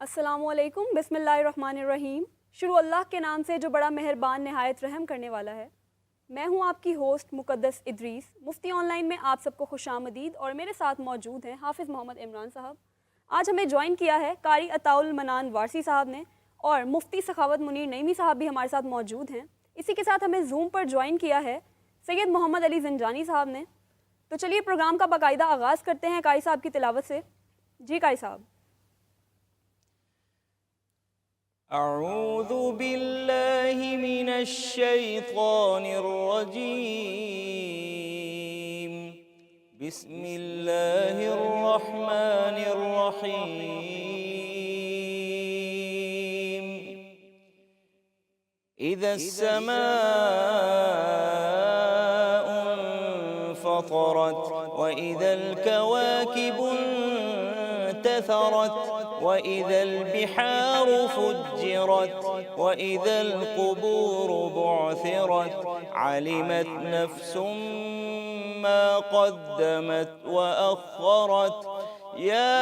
السلام علیکم، بسم اللہ الرحمن الرحیم۔ شروع اللہ کے نام سے جو بڑا مہربان نہایت رحم کرنے والا ہے۔ میں ہوں آپ کی ہوسٹ مقدس ادریس۔ مفتی آن لائن میں آپ سب کو خوش آمدید، اور میرے ساتھ موجود ہیں حافظ محمد عمران صاحب۔ آج ہمیں جوائن کیا ہے قاری عطاء المنان وارثی صاحب نے، اور مفتی سخاوت منیر نعیمی صاحب بھی ہمارے ساتھ موجود ہیں۔ اسی کے ساتھ ہمیں زوم پر جوائن کیا ہے سید محمد علی زنجانی صاحب نے۔ تو چلیے پروگرام کا باقاعدہ آغاز کرتے ہیں قاری صاحب کی تلاوت سے۔ جی قاری صاحب۔ اعوذ باللہ من الشیطان الرجیم، بسم اللہ الرحمن الرحیم۔ اذا السماء انفطرت واذا الكواكب انتثرت وَإِذَا الْبِحَارُ فُجِّرَتْ وَإِذَا الْقُبُورُ بُعْثِرَتْ عَلِمَتْ نَفْسٌ مَّا قَدَّمَتْ وَأَخَّرَتْ يَا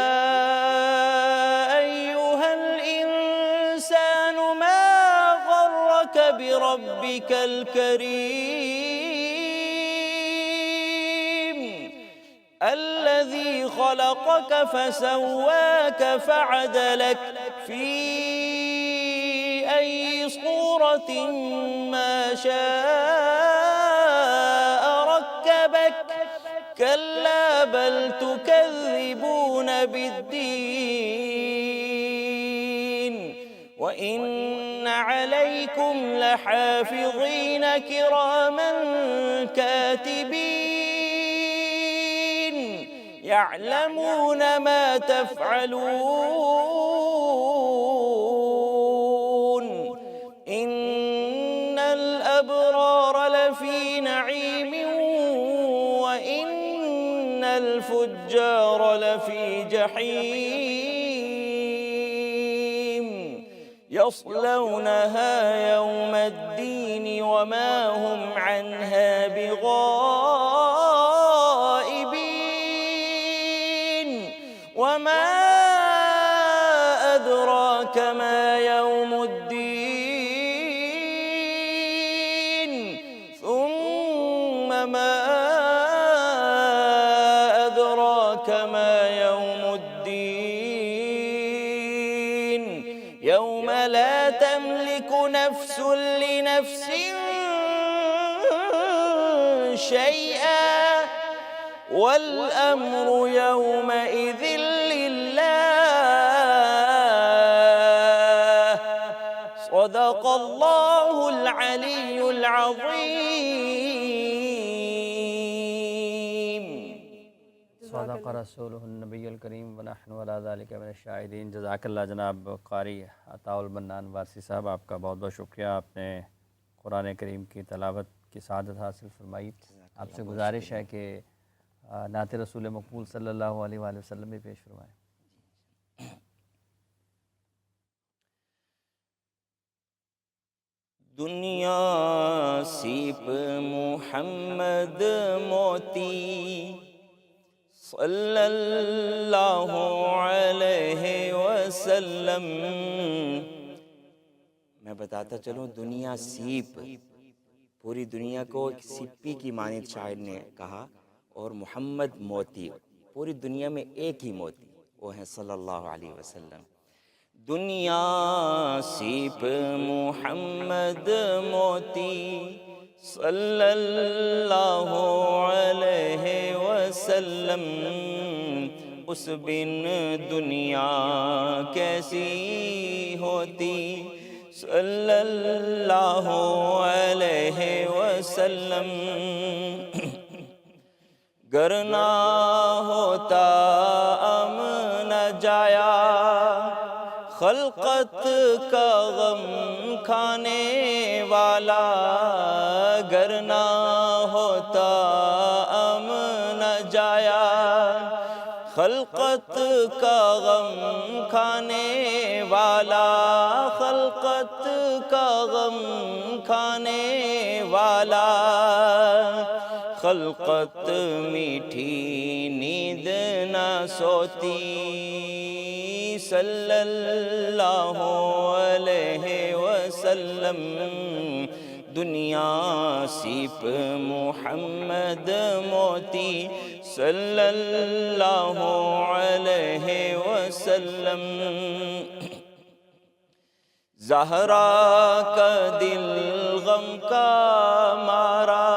أَيُّهَا الْإِنسَانُ مَا غَرَّكَ بِرَبِّكَ الْكَرِيمِ الذي خلقك فسواك فعدلك في أي صورة ما شاء ركبك كلا بل تكذبون بالدين وإن عليكم لحافظين كراما كاتبين يعلمون ما تفعلون إن الأبرار لفي نعيم وإن الفجار لفي جحيم يصلونها يوم الدين وما هم عنها وما أدراك ما يوم الدين ثم ما أدراك ما يوم الدين يوم لا تملك نفس لنفس شيئا والأمر يومئذ صدق اللہ العلی العظیم۔ صدق رسولہ النبی الکریم ونحن علی ذلک من الشاہدین۔ جزاک اللہ جناب قاری عطاء المنان وارثی صاحب، آپ کا بہت بہت شکریہ۔ آپ نے قرآن کریم کی تلاوت کی سعادت حاصل فرمائی۔ آپ سے گزارش ہے کہ نعت رسول مقبول صلی اللہ علیہ وآلہ وسلم بھی پیش فرمائیں۔ دنیا سیپ محمد موتی صلی اللہ علیہ وسلم۔ میں بتاتا چلوں، دنیا سیپ، پوری دنیا کو ایک سپی کی مانند شاعر نے کہا، اور محمد موتی، پوری دنیا میں ایک ہی موتی، وہ ہے صلی اللہ علیہ وسلم۔ دنیا سیپ محمد موتی صلی اللہ علیہ وسلم، اس بن دنیا کیسی ہوتی صلی اللہ علیہ وسلم۔ گر نہ ہوتا امن جایا خلقت کا غم کھانے والا، گر نہ ہوتا امن جایا خلقت کا غم کھانے والا، خلقت کا غم کھانے والا، خلقت میٹھی نیند نہ سوتی صلی اللہ علیہ وسلم دنیا سیپ محمد موتی صلی اللہ علیہ وسلم زہرا کا دل غم کا مارا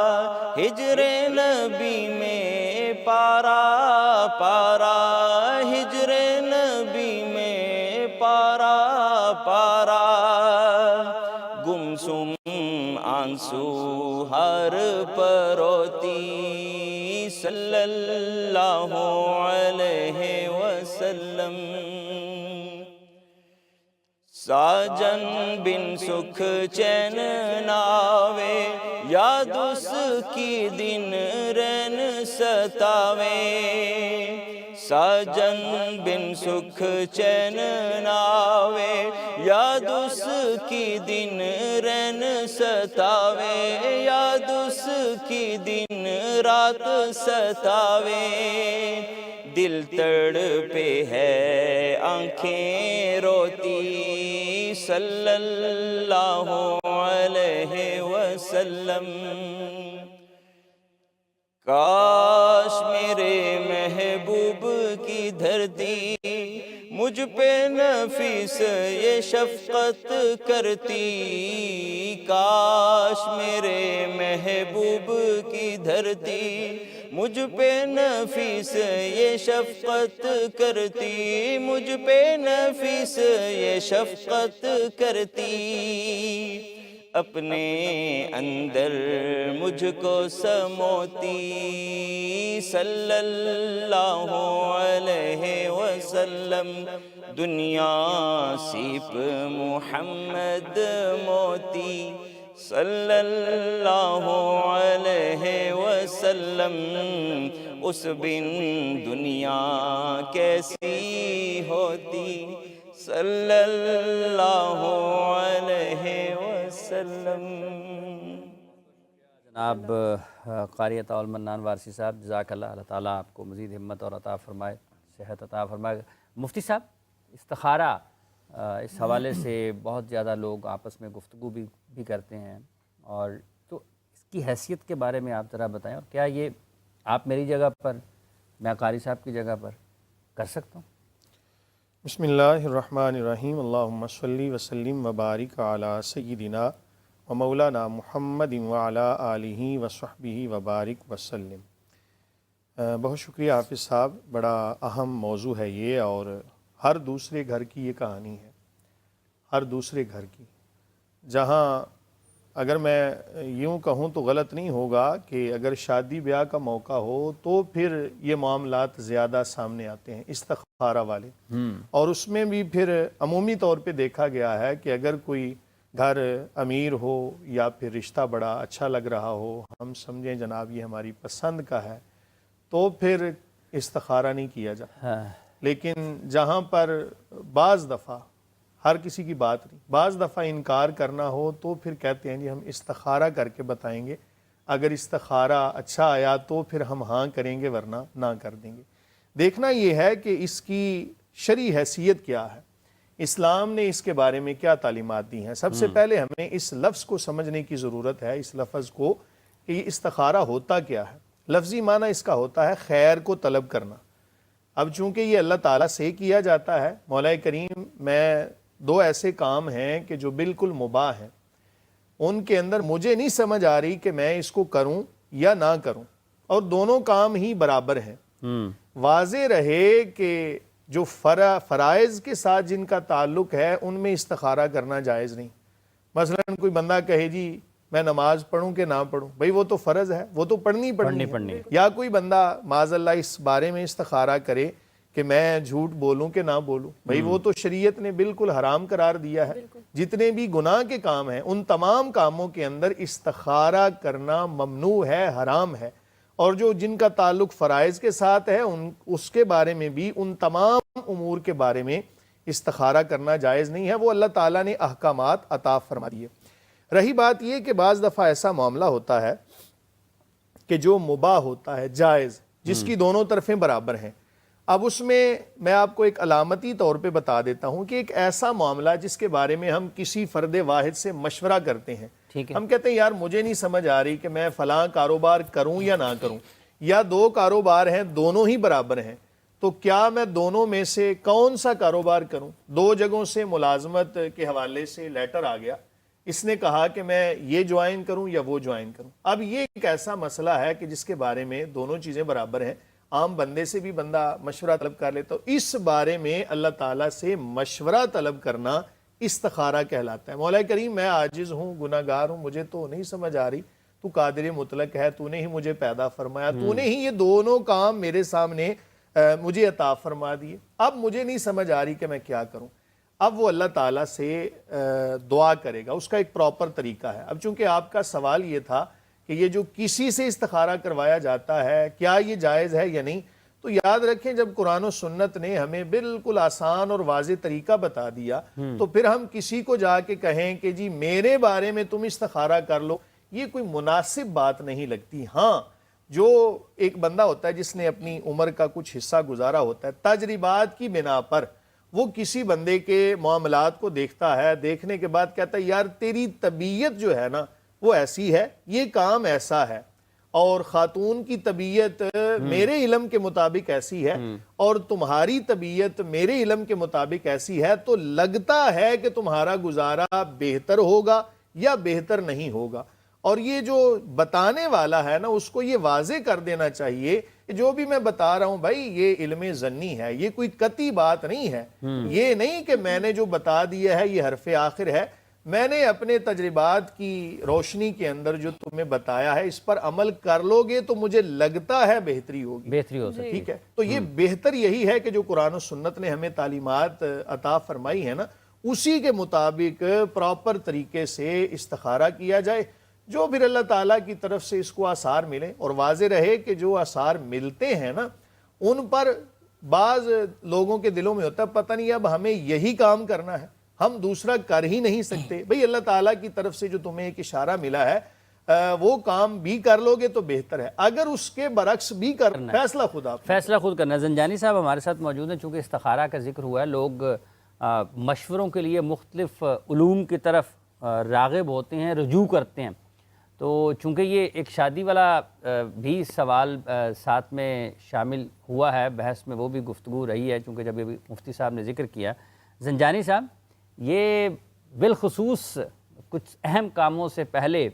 ہجر نبی میں پارا پارا ہجر نبی میں پارا پارا گمسم آنسو ہر پروتی صلی اللہ علیہ وسلم ساجن بن سکھ چین ناوے یاد اس کی دن رین ستاوے ساجن بن سکھ چین ناوے یاد اس کی دن رین ستاوے یاد اس کی دن رات ستاوے دل تڑپے ہے آنکھیں روتی صلی اللہ علیہ وسلم کاش میرے محبوب کی دھرتی مجھ پہ نفیس یہ شفقت کرتی کاش میرے محبوب کی دھرتی مجھ پہ نفیس یہ شفقت کرتی مجھ پہ نفیس یہ شفقت کرتی اپنے اندر مجھ کو سموتی صلی اللہ علیہ وسلم دنیا سیپ محمد موتی صلی اللہ علیہ وسلم اس بن دنیا کیسی ہوتی صلی اللہ علیہ وسلم. جناب قاری عطاء المنان وارثی صاحب جزاک اللہ، اللہ تعالیٰ آپ کو مزید ہمت اور عطا فرمائے، صحت عطا فرمائے. مفتی صاحب استخارہ اس حوالے سے بہت زیادہ لوگ آپس میں گفتگو بھی کرتے ہیں، اور تو اس کی حیثیت کے بارے میں آپ ذرا بتائیں، اور کیا یہ آپ میری جگہ پر میں قاری صاحب کی جگہ پر کر سکتا ہوں؟ بسم اللہ الرحمن الرحیم. اللہم صلی وسلم وبارک علی سیدنا و مولانا محمد وعلی آلہ وصحبہ وبارک وسلم. بہت شکریہ حافظ صاحب، بڑا اہم موضوع ہے یہ، اور ہر دوسرے گھر کی یہ کہانی ہے، ہر دوسرے گھر کی، جہاں اگر میں یوں کہوں تو غلط نہیں ہوگا کہ اگر شادی بیاہ کا موقع ہو تو پھر یہ معاملات زیادہ سامنے آتے ہیں استخارہ والے، اور اس میں بھی پھر عمومی طور پہ دیکھا گیا ہے کہ اگر کوئی گھر امیر ہو یا پھر رشتہ بڑا اچھا لگ رہا ہو، ہم سمجھیں جناب یہ ہماری پسند کا ہے، تو پھر استخارہ نہیں کیا جاتا. لیکن جہاں پر بعض دفعہ ہر کسی کی بات نہیں، بعض دفعہ انکار کرنا ہو تو پھر کہتے ہیں جی ہم استخارہ کر کے بتائیں گے، اگر استخارہ اچھا آیا تو پھر ہم ہاں کریں گے ورنہ نہ کر دیں گے. دیکھنا یہ ہے کہ اس کی شرعی حیثیت کیا ہے، اسلام نے اس کے بارے میں کیا تعلیمات دی ہیں. سب سے پہلے ہمیں اس لفظ کو سمجھنے کی ضرورت ہے، اس لفظ کو کہ یہ استخارہ ہوتا کیا ہے. لفظی معنی اس کا ہوتا ہے خیر کو طلب کرنا. اب چونکہ یہ اللہ تعالیٰ سے کیا جاتا ہے، مولا کریم میں دو ایسے کام ہیں کہ جو بالکل مباح ہیں، ان کے اندر مجھے نہیں سمجھ آ رہی کہ میں اس کو کروں یا نہ کروں، اور دونوں کام ہی برابر ہیں. واضح رہے کہ جو فرائض کے ساتھ جن کا تعلق ہے ان میں استخارہ کرنا جائز نہیں. مثلا کوئی بندہ کہے جی میں نماز پڑھوں کہ نہ پڑھوں، بھئی وہ تو فرض ہے، وہ تو پڑھنی ہے. یا کوئی بندہ معاذ اللہ اس بارے میں استخارہ کرے کہ میں جھوٹ بولوں کہ نہ بولوں، بھئی وہ تو شریعت نے بالکل حرام قرار دیا ہے. جتنے بھی گناہ کے کام ہیں ان تمام کاموں کے اندر استخارہ کرنا ممنوع ہے، حرام ہے. اور جو جن کا تعلق فرائض کے ساتھ ہے اس کے بارے میں بھی ان تمام امور کے بارے میں استخارہ کرنا جائز نہیں ہے. وہ اللہ تعالیٰ نے احکامات عطا فرما دیے. رہی بات یہ کہ بعض دفعہ ایسا معاملہ ہوتا ہے کہ جو مباح ہوتا ہے، جائز، جس کی دونوں طرفیں برابر ہیں. اب اس میں آپ کو ایک علامتی طور پہ بتا دیتا ہوں کہ ایک ایسا معاملہ جس کے بارے میں ہم کسی فرد واحد سے مشورہ کرتے ہیں، ہم کہتے ہیں یار مجھے نہیں سمجھ آ رہی کہ میں فلاں کاروبار کروں یا نہ کروں، یا دو کاروبار ہیں دونوں ہی برابر ہیں، تو کیا میں دونوں میں سے کون سا کاروبار کروں؟ دو جگہوں سے ملازمت کے حوالے سے لیٹر آ گیا، اس نے کہا کہ میں یہ جوائن کروں یا وہ جوائن کروں۔ اب یہ ایک ایسا مسئلہ ہے کہ جس کے بارے میں دونوں چیزیں برابر ہیں، عام بندے سے بھی بندہ مشورہ طلب کر لیتا، تو اس بارے میں اللہ تعالیٰ سے مشورہ طلب کرنا استخارہ کہلاتا ہے۔ مولا کریم میں عاجز ہوں، گناہ گار ہوں، مجھے تو نہیں سمجھ آ رہی، تو قادر مطلق ہے، تو نے ہی مجھے پیدا فرمایا، تو نے ہی یہ دونوں کام میرے سامنے مجھے عطا فرما دیے، اب مجھے نہیں سمجھ آ رہی کہ میں کیا کروں۔ اب وہ اللہ تعالیٰ سے دعا کرے گا، اس کا ایک پراپر طریقہ ہے۔ اب چونکہ آپ کا سوال یہ تھا کہ یہ جو کسی سے استخارہ کروایا جاتا ہے کیا یہ جائز ہے یا نہیں، تو یاد رکھیں جب قرآن و سنت نے ہمیں بالکل آسان اور واضح طریقہ بتا دیا تو پھر ہم کسی کو جا کے کہیں کہ جی میرے بارے میں تم استخارہ کر لو، یہ کوئی مناسب بات نہیں لگتی۔ ہاں، جو ایک بندہ ہوتا ہے جس نے اپنی عمر کا کچھ حصہ گزارا ہوتا ہے، تجربات کی بنا پر وہ کسی بندے کے معاملات کو دیکھتا ہے، دیکھنے کے بعد کہتا ہے یار تیری طبیعت جو ہے نا وہ ایسی ہے، یہ کام ایسا ہے، اور خاتون کی طبیعت میرے علم کے مطابق ایسی ہے اور تمہاری طبیعت میرے علم کے مطابق ایسی ہے، تو لگتا ہے کہ تمہارا گزارا بہتر ہوگا یا بہتر نہیں ہوگا۔ اور یہ جو بتانے والا ہے نا اس کو یہ واضح کر دینا چاہیے کہ جو بھی میں بتا رہا ہوں بھائی یہ علم ظنی ہے، یہ کوئی قطعی بات نہیں ہے، یہ نہیں کہ میں نے جو بتا دیا ہے یہ حرف آخر ہے، میں نے اپنے تجربات کی روشنی کے اندر جو تمہیں بتایا ہے اس پر عمل کر لو گے تو مجھے لگتا ہے بہتری ہوگی، بہتری ہو سکتی ہے۔ ٹھیک ہے، تو یہ بہتر یہی ہے کہ جو قرآن و سنت نے ہمیں تعلیمات عطا فرمائی ہے نا اسی کے مطابق پراپر طریقے سے استخارہ کیا جائے، جو پھر اللہ تعالیٰ کی طرف سے اس کو آثار ملیں، اور واضح رہے کہ جو آثار ملتے ہیں نا ان پر بعض لوگوں کے دلوں میں ہوتا ہے پتہ نہیں اب ہمیں یہی کام کرنا ہے، ہم دوسرا کر ہی نہیں سکتے۔ بھئی اللہ تعالیٰ کی طرف سے جو تمہیں ایک اشارہ ملا ہے وہ کام بھی کر لو گے تو بہتر ہے، اگر اس کے برعکس بھی فیصلہ خدا فیصلہ خود کرنا ہے۔ زنجانی صاحب ہمارے ساتھ موجود ہیں، چونکہ استخارہ کا ذکر ہوا ہے، لوگ مشوروں کے لیے مختلف علوم کی طرف راغب ہوتے ہیں، رجوع کرتے ہیں، تو چونکہ یہ ایک شادی والا بھی سوال ساتھ میں شامل ہوا ہے بحث میں، وہ بھی گفتگو رہی ہے چونکہ جب یہ مفتی صاحب نے ذکر کیا۔ زنجانی صاحب، یہ بالخصوص کچھ اہم کاموں سے پہلے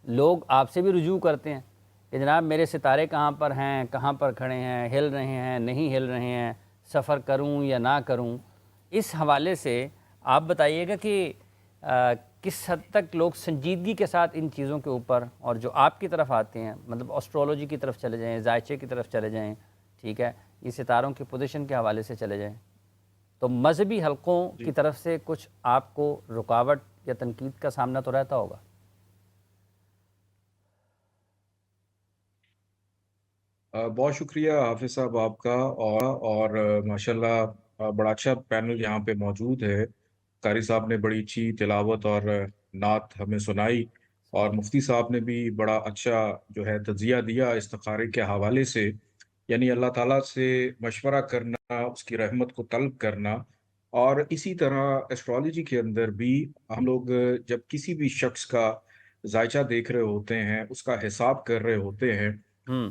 لوگ آپ سے بھی رجوع کرتے ہیں کہ جناب میرے ستارے کہاں پر ہیں، کہاں پر کھڑے ہیں، ہل رہے ہیں نہیں ہل رہے ہیں، سفر کروں یا نہ کروں۔ اس حوالے سے آپ بتائیے گا کہ کس حد تک لوگ سنجیدگی کے ساتھ ان چیزوں کے اوپر، اور جو آپ کی طرف آتے ہیں مطلب اسٹرولوجی کی طرف چلے جائیں، ذائچے کی طرف چلے جائیں، ٹھیک ہے، یہ ستاروں کی پوزیشن کے حوالے سے چلے جائیں، تو مذہبی حلقوں کی طرف سے کچھ آپ کو رکاوٹ یا تنقید کا سامنا تو رہتا ہوگا؟ بہت شکریہ حافظ صاحب آپ کا، اور ماشاءاللہ بڑا اچھا پینل یہاں پہ موجود ہے۔ قاری صاحب نے بڑی اچھی تلاوت اور نعت ہمیں سنائی، اور مفتی صاحب نے بھی بڑا اچھا جو ہے تجزیہ دیا استخارے کے حوالے سے، یعنی اللہ تعالیٰ سے مشورہ کرنا، اس کی رحمت کو طلب کرنا، اور اسی طرح ایسٹرالوجی کے اندر بھی ہم لوگ جب کسی بھی شخص کا ذائچہ دیکھ رہے ہوتے ہیں، اس کا حساب کر رہے ہوتے ہیں،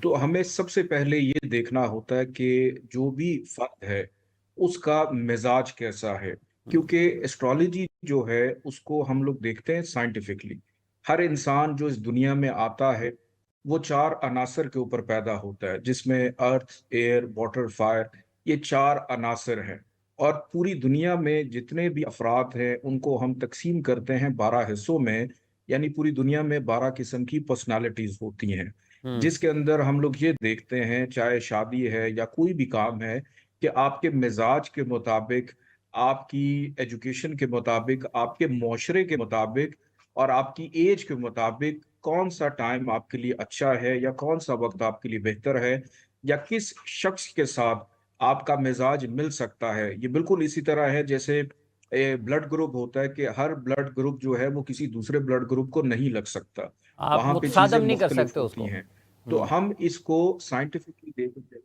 تو ہمیں سب سے پہلے یہ دیکھنا ہوتا ہے کہ جو بھی فرد ہے اس کا مزاج کیسا ہے، کیونکہ ایسٹرالوجی جو ہے اس کو ہم لوگ دیکھتے ہیں سائنٹیفکلی۔ ہر انسان جو اس دنیا میں آتا ہے وہ 4 عناصر کے اوپر پیدا ہوتا ہے، جس میں ارتھ، ایئر، واٹر، فائر، یہ 4 عناصر ہیں، اور پوری دنیا میں جتنے بھی افراد ہیں ان کو ہم تقسیم کرتے ہیں 12 حصوں میں، یعنی پوری دنیا میں 12 قسم کی پرسنالٹیز ہوتی ہیں، جس کے اندر ہم لوگ یہ دیکھتے ہیں چاہے شادی ہے یا کوئی بھی کام ہے کہ آپ کے مزاج کے مطابق، آپ کی ایجوکیشن کے مطابق، آپ کے معاشرے کے مطابق اور آپ کی ایج کے مطابق کون سا ٹائم آپ کے لیے اچھا ہے یا کون سا وقت آپ کے لیے بہتر ہے، یا کس شخص کے ساتھ آپ کا مزاج مل سکتا ہے۔ یہ بالکل اسی طرح ہے جیسے بلڈ گروپ ہوتا ہے کہ ہر بلڈ گروپ جو ہے وہ کسی دوسرے بلڈ گروپ کو نہیں لگ سکتا، آپ وہاں پہ چیزیں متصادم نہیں کر مختلف سکتے اس کو۔ ہوتی ہیں، تو ہم اس کو سائنٹیفکلی دیکھتے ہیں۔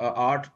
8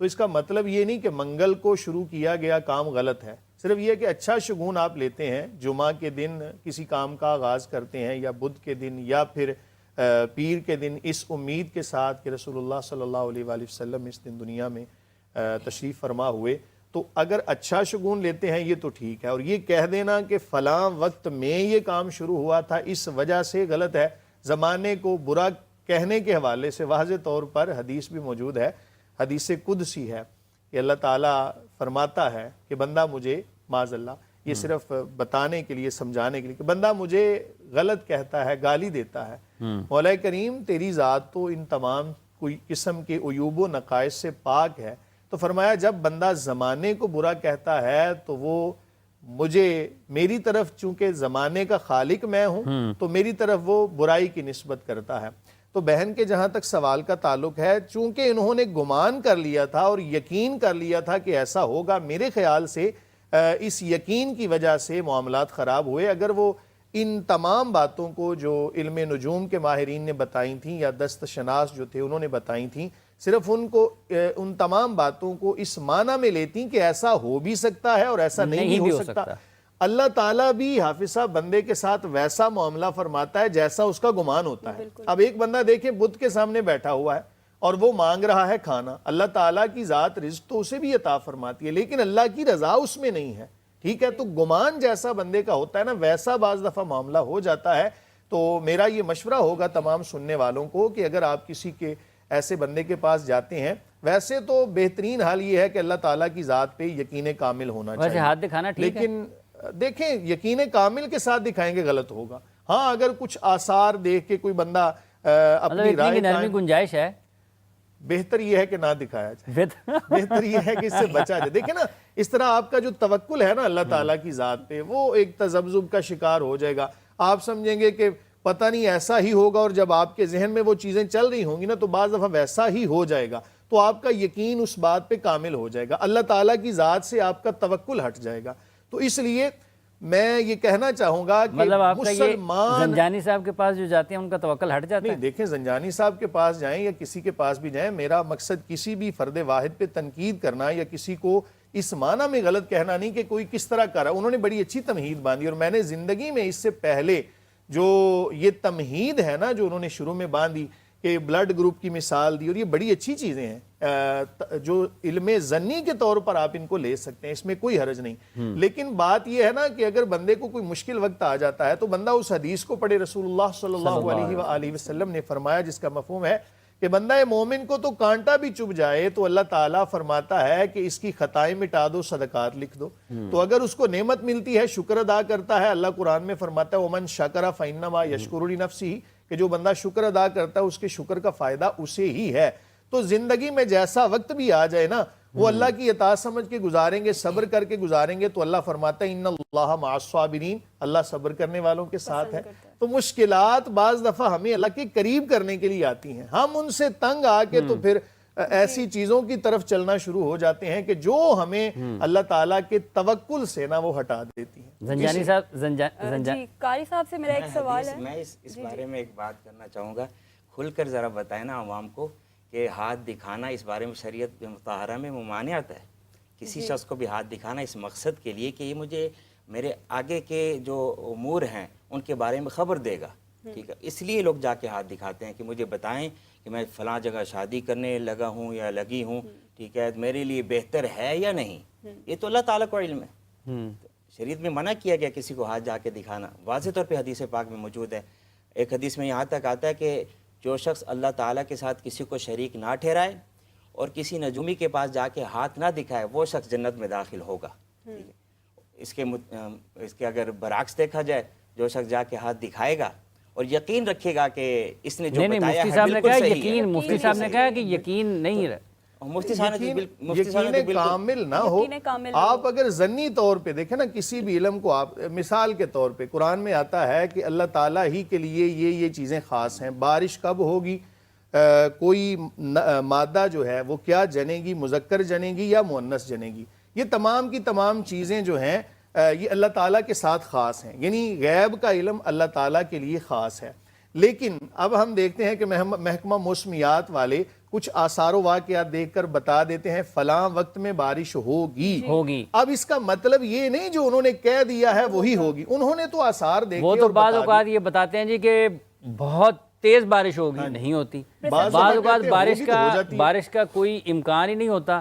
تو اس کا مطلب یہ نہیں کہ منگل کو شروع کیا گیا کام غلط ہے، صرف یہ کہ اچھا شگون آپ لیتے ہیں، جمعہ کے دن کسی کام کا آغاز کرتے ہیں یا بدھ کے دن یا پھر پیر کے دن، اس امید کے ساتھ کہ رسول اللہ صلی اللہ علیہ وآلہ وسلم اس دن دنیا میں تشریف فرما ہوئے، تو اگر اچھا شگون لیتے ہیں یہ تو ٹھیک ہے، اور یہ کہہ دینا کہ فلاں وقت میں یہ کام شروع ہوا تھا اس وجہ سے غلط ہے۔ زمانے کو برا کہنے کے حوالے سے واضح طور پر حدیث بھی موجود ہے، حدیث قدسی ہے کہ اللہ تعالیٰ فرماتا ہے کہ بندہ مجھے معاذ اللہ، یہ صرف بتانے کے لیے سمجھانے کے لیے کہ بندہ مجھے غلط کہتا ہے، گالی دیتا ہے، مولا کریم تیری ذات تو ان تمام کوئی قسم کے عیوب و نقائص سے پاک ہے، تو فرمایا جب بندہ زمانے کو برا کہتا ہے تو وہ مجھے میری طرف چونکہ زمانے کا خالق میں ہوں تو میری طرف وہ برائی کی نسبت کرتا ہے۔ تو بہن کے جہاں تک سوال کا تعلق ہے، چونکہ انہوں نے گمان کر لیا تھا اور یقین کر لیا تھا کہ ایسا ہوگا، میرے خیال سے اس یقین کی وجہ سے معاملات خراب ہوئے۔ اگر وہ ان تمام باتوں کو جو علم نجوم کے ماہرین نے بتائی تھیں یا دست شناس جو تھے انہوں نے بتائی تھیں، صرف ان تمام باتوں کو اس معنی میں لیتی کہ ایسا ہو بھی سکتا ہے اور ایسا نہیں بھی ہو سکتا، اللہ تعالیٰ بھی حافظ صاحب بندے کے ساتھ ویسا معاملہ فرماتا ہے جیسا اس کا گمان ہوتا ہے۔ اب ایک بندہ دیکھیں بدھ کے سامنے بیٹھا ہوا ہے اور وہ مانگ رہا ہے کھانا، اللہ تعالیٰ کی ذات رزق تو اسے بھی عطا فرماتی ہے لیکن اللہ کی رضا اس میں نہیں ہے، ٹھیک ہے؟ تو گمان جیسا بندے کا ہوتا ہے نا ویسا بعض دفعہ معاملہ ہو جاتا ہے۔ تو میرا یہ مشورہ ہوگا تمام سننے والوں کو کہ اگر آپ کسی کے ایسے بندے کے پاس جاتے ہیں، ویسے تو بہترین حال یہ ہے کہ اللہ تعالیٰ کی ذات پہ یقین کامل ہونا چاہیے، ویسے ہاتھ دکھانا ٹھیک ہے، لیکن دیکھیں یقین کامل کے ساتھ دکھائیں گے غلط ہوگا۔ ہاں اگر کچھ آثار دیکھ کے کوئی بندہ اپنی رائے نرمی گنجائش ہے، بہتر یہ ہے کہ نہ دکھایا جائے، بہتر یہ ہے کہ اس سے بچا جائے۔ دیکھیں نا اس طرح آپ کا جو توکل ہے نا اللہ تعالیٰ کی ذات پہ، وہ ایک تذبذب کا شکار ہو جائے گا۔ آپ سمجھیں گے کہ پتہ نہیں ایسا ہی ہوگا، اور جب آپ کے ذہن میں وہ چیزیں چل رہی ہوں گی نا تو بعض دفعہ ویسا ہی ہو جائے گا، تو آپ کا یقین اس بات پہ کامل ہو جائے گا، اللہ تعالیٰ کی ذات سے آپ کا توکل ہٹ جائے گا۔ تو اس لیے میں یہ کہنا چاہوں گا کہ مطلب آپ کا یہ مسلمان زنجانی صاحب کے پاس جو جاتے ہیں ان کا توکل ہٹ جاتا ہے؟ نہیں، دیکھیں زنجانی صاحب کے پاس جائیں یا کسی کے پاس بھی جائیں، میرا مقصد کسی بھی فرد واحد پہ تنقید کرنا یا کسی کو اس معنی میں غلط کہنا نہیں کہ کوئی کس طرح کر رہا۔ انہوں نے بڑی اچھی تمہید باندھی، اور میں نے زندگی میں اس سے پہلے جو یہ تمہید ہے نا جو انہوں نے شروع میں باندھی کہ بلڈ گروپ کی مثال دی، اور یہ بڑی اچھی چیزیں ہیں جو علم ضنی کے طور پر آپ ان کو لے سکتے ہیں، اس میں کوئی حرج نہیں۔ لیکن بات یہ ہے نا کہ اگر بندے کو کوئی مشکل وقت آ جاتا ہے تو بندہ اس حدیث کو پڑھے، رسول اللہ صلی اللہ علیہ وآلہ وسلم نے فرمایا جس کا مفہوم ہے کہ بندہ مومن کو تو کانٹا بھی چبھ جائے تو اللہ تعالیٰ فرماتا ہے کہ اس کی خطائیں مٹا دو، صدقات لکھ دو۔ تو اگر اس کو نعمت ملتی ہے شکر ادا کرتا ہے، اللہ قرآن میں فرماتا ہے وَمَنْ شَكَرَ فَإِنَّمَا يَشْكُرُ لِنَفْسِهِ، کہ جو بندہ شکر ادا کرتا ہے اس کے شکر کا فائدہ اسے ہی ہے۔ تو زندگی میں جیسا وقت بھی آ جائے نا وہ اللہ کی اطاعت سمجھ کے گزاریں گے، صبر کر کے گزاریں گے، تو اللہ فرماتا ہے ان اللہ مع الصابرین، اللہ صبر کرنے والوں کے ساتھ ہے۔ تو مشکلات بعض دفعہ ہمیں اللہ کے قریب کرنے کے لیے آتی ہیں، ہم ان سے تنگ آ کے تو پھر ایسی چیزوں کی طرف چلنا شروع ہو جاتے ہیں کہ جو ہمیں اللہ تعالیٰ کے توکل سے نا وہ ہٹا دیتی ہیں۔ زنجانی صاحب جی قاری صاحب سے میرا ایک سوال ہے، میں اس بارے میں ایک بات کرنا چاہوں گا، کھل کر ذرا بتائیں نا عوام کو کہ ہاتھ دکھانا اس بارے میں شریعت مطہرہ میں ممانعت ہے۔ کسی شخص کو بھی ہاتھ دکھانا اس مقصد کے لیے کہ یہ مجھے میرے آگے کے جو امور ہیں ان کے بارے میں خبر دے گا، ٹھیک ہے، اس لیے لوگ جا کے ہاتھ دکھاتے ہیں کہ مجھے بتائیں کہ میں فلاں جگہ شادی کرنے لگا ہوں یا لگی ہوں، ٹھیک ہے، میرے لیے بہتر ہے یا نہیں۔ یہ تو اللہ تعالیٰ کو علم ہے، شریعت میں منع کیا گیا کسی کو ہاتھ جا کے دکھانا، واضح طور پہ حدیث پاک میں موجود ہے۔ ایک حدیث میں یہاں تک آتا ہے کہ جو شخص اللہ تعالیٰ کے ساتھ کسی کو شریک نہ ٹھہرائے اور کسی نجومی کے پاس جا کے ہاتھ نہ دکھائے وہ شخص جنت میں داخل ہوگا، ٹھیک ہے۔ اس کے اگر برعکس دیکھا جائے، جو شخص جا کے ہاتھ دکھائے گا اور یقین رکھے گا کہ اس نے جو بتایا ہے بالکل صحیح ہے، مفتی صاحب نے کہا کہ یقین نہیں رہا، مفتی صاحب نے یقین کامل نہ ہو۔ آپ اگر ضنی طور پہ دیکھیں نا کسی بھی علم کو، آپ مثال کے طور پہ قرآن میں آتا ہے کہ اللہ تعالیٰ ہی کے لیے یہ چیزیں خاص ہیں، بارش کب ہوگی، کوئی مادہ جو ہے وہ کیا جنے گی، مذکر جنے گی یا مؤنث جنے گی، یہ تمام کی تمام چیزیں جو ہیں یہ اللہ تعالیٰ کے ساتھ خاص ہیں، یعنی غیب کا علم اللہ تعالیٰ کے لیے خاص ہے۔ لیکن اب ہم دیکھتے ہیں کہ محکمہ موسمیات والے کچھ آثار و واقعات دیکھ کر بتا دیتے ہیں فلاں وقت میں بارش ہوگی. اب اس کا مطلب یہ نہیں جو انہوں نے کہہ دیا ہے وہی ہوگی, انہوں نے تو آثار دیکھے وہ تو بعض اوقات یہ بتاتے ہیں جی کہ بہت تیز بارش ہوگی, نہیں ہوتی. بعض اوقات بارش کا کوئی امکان ہی نہیں ہوتا,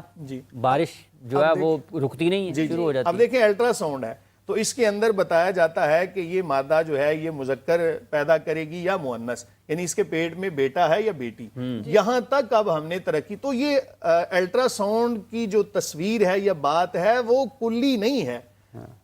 بارش جو ہے وہ رکتی نہیں ہے, شروع ہو جاتی ہے. اب دیکھیں الٹرا ساؤنڈ ہے تو اس کے اندر بتایا جاتا ہے کہ یہ مادہ جو ہے یہ مذکر پیدا کرے گی یا مؤنث, یعنی اس کے پیٹ میں بیٹا ہے یا بیٹی. یہاں تک اب ہم نے ترقی, تو یہ الٹرا ساؤنڈ کی جو تصویر ہے یا بات ہے وہ کلی نہیں ہے,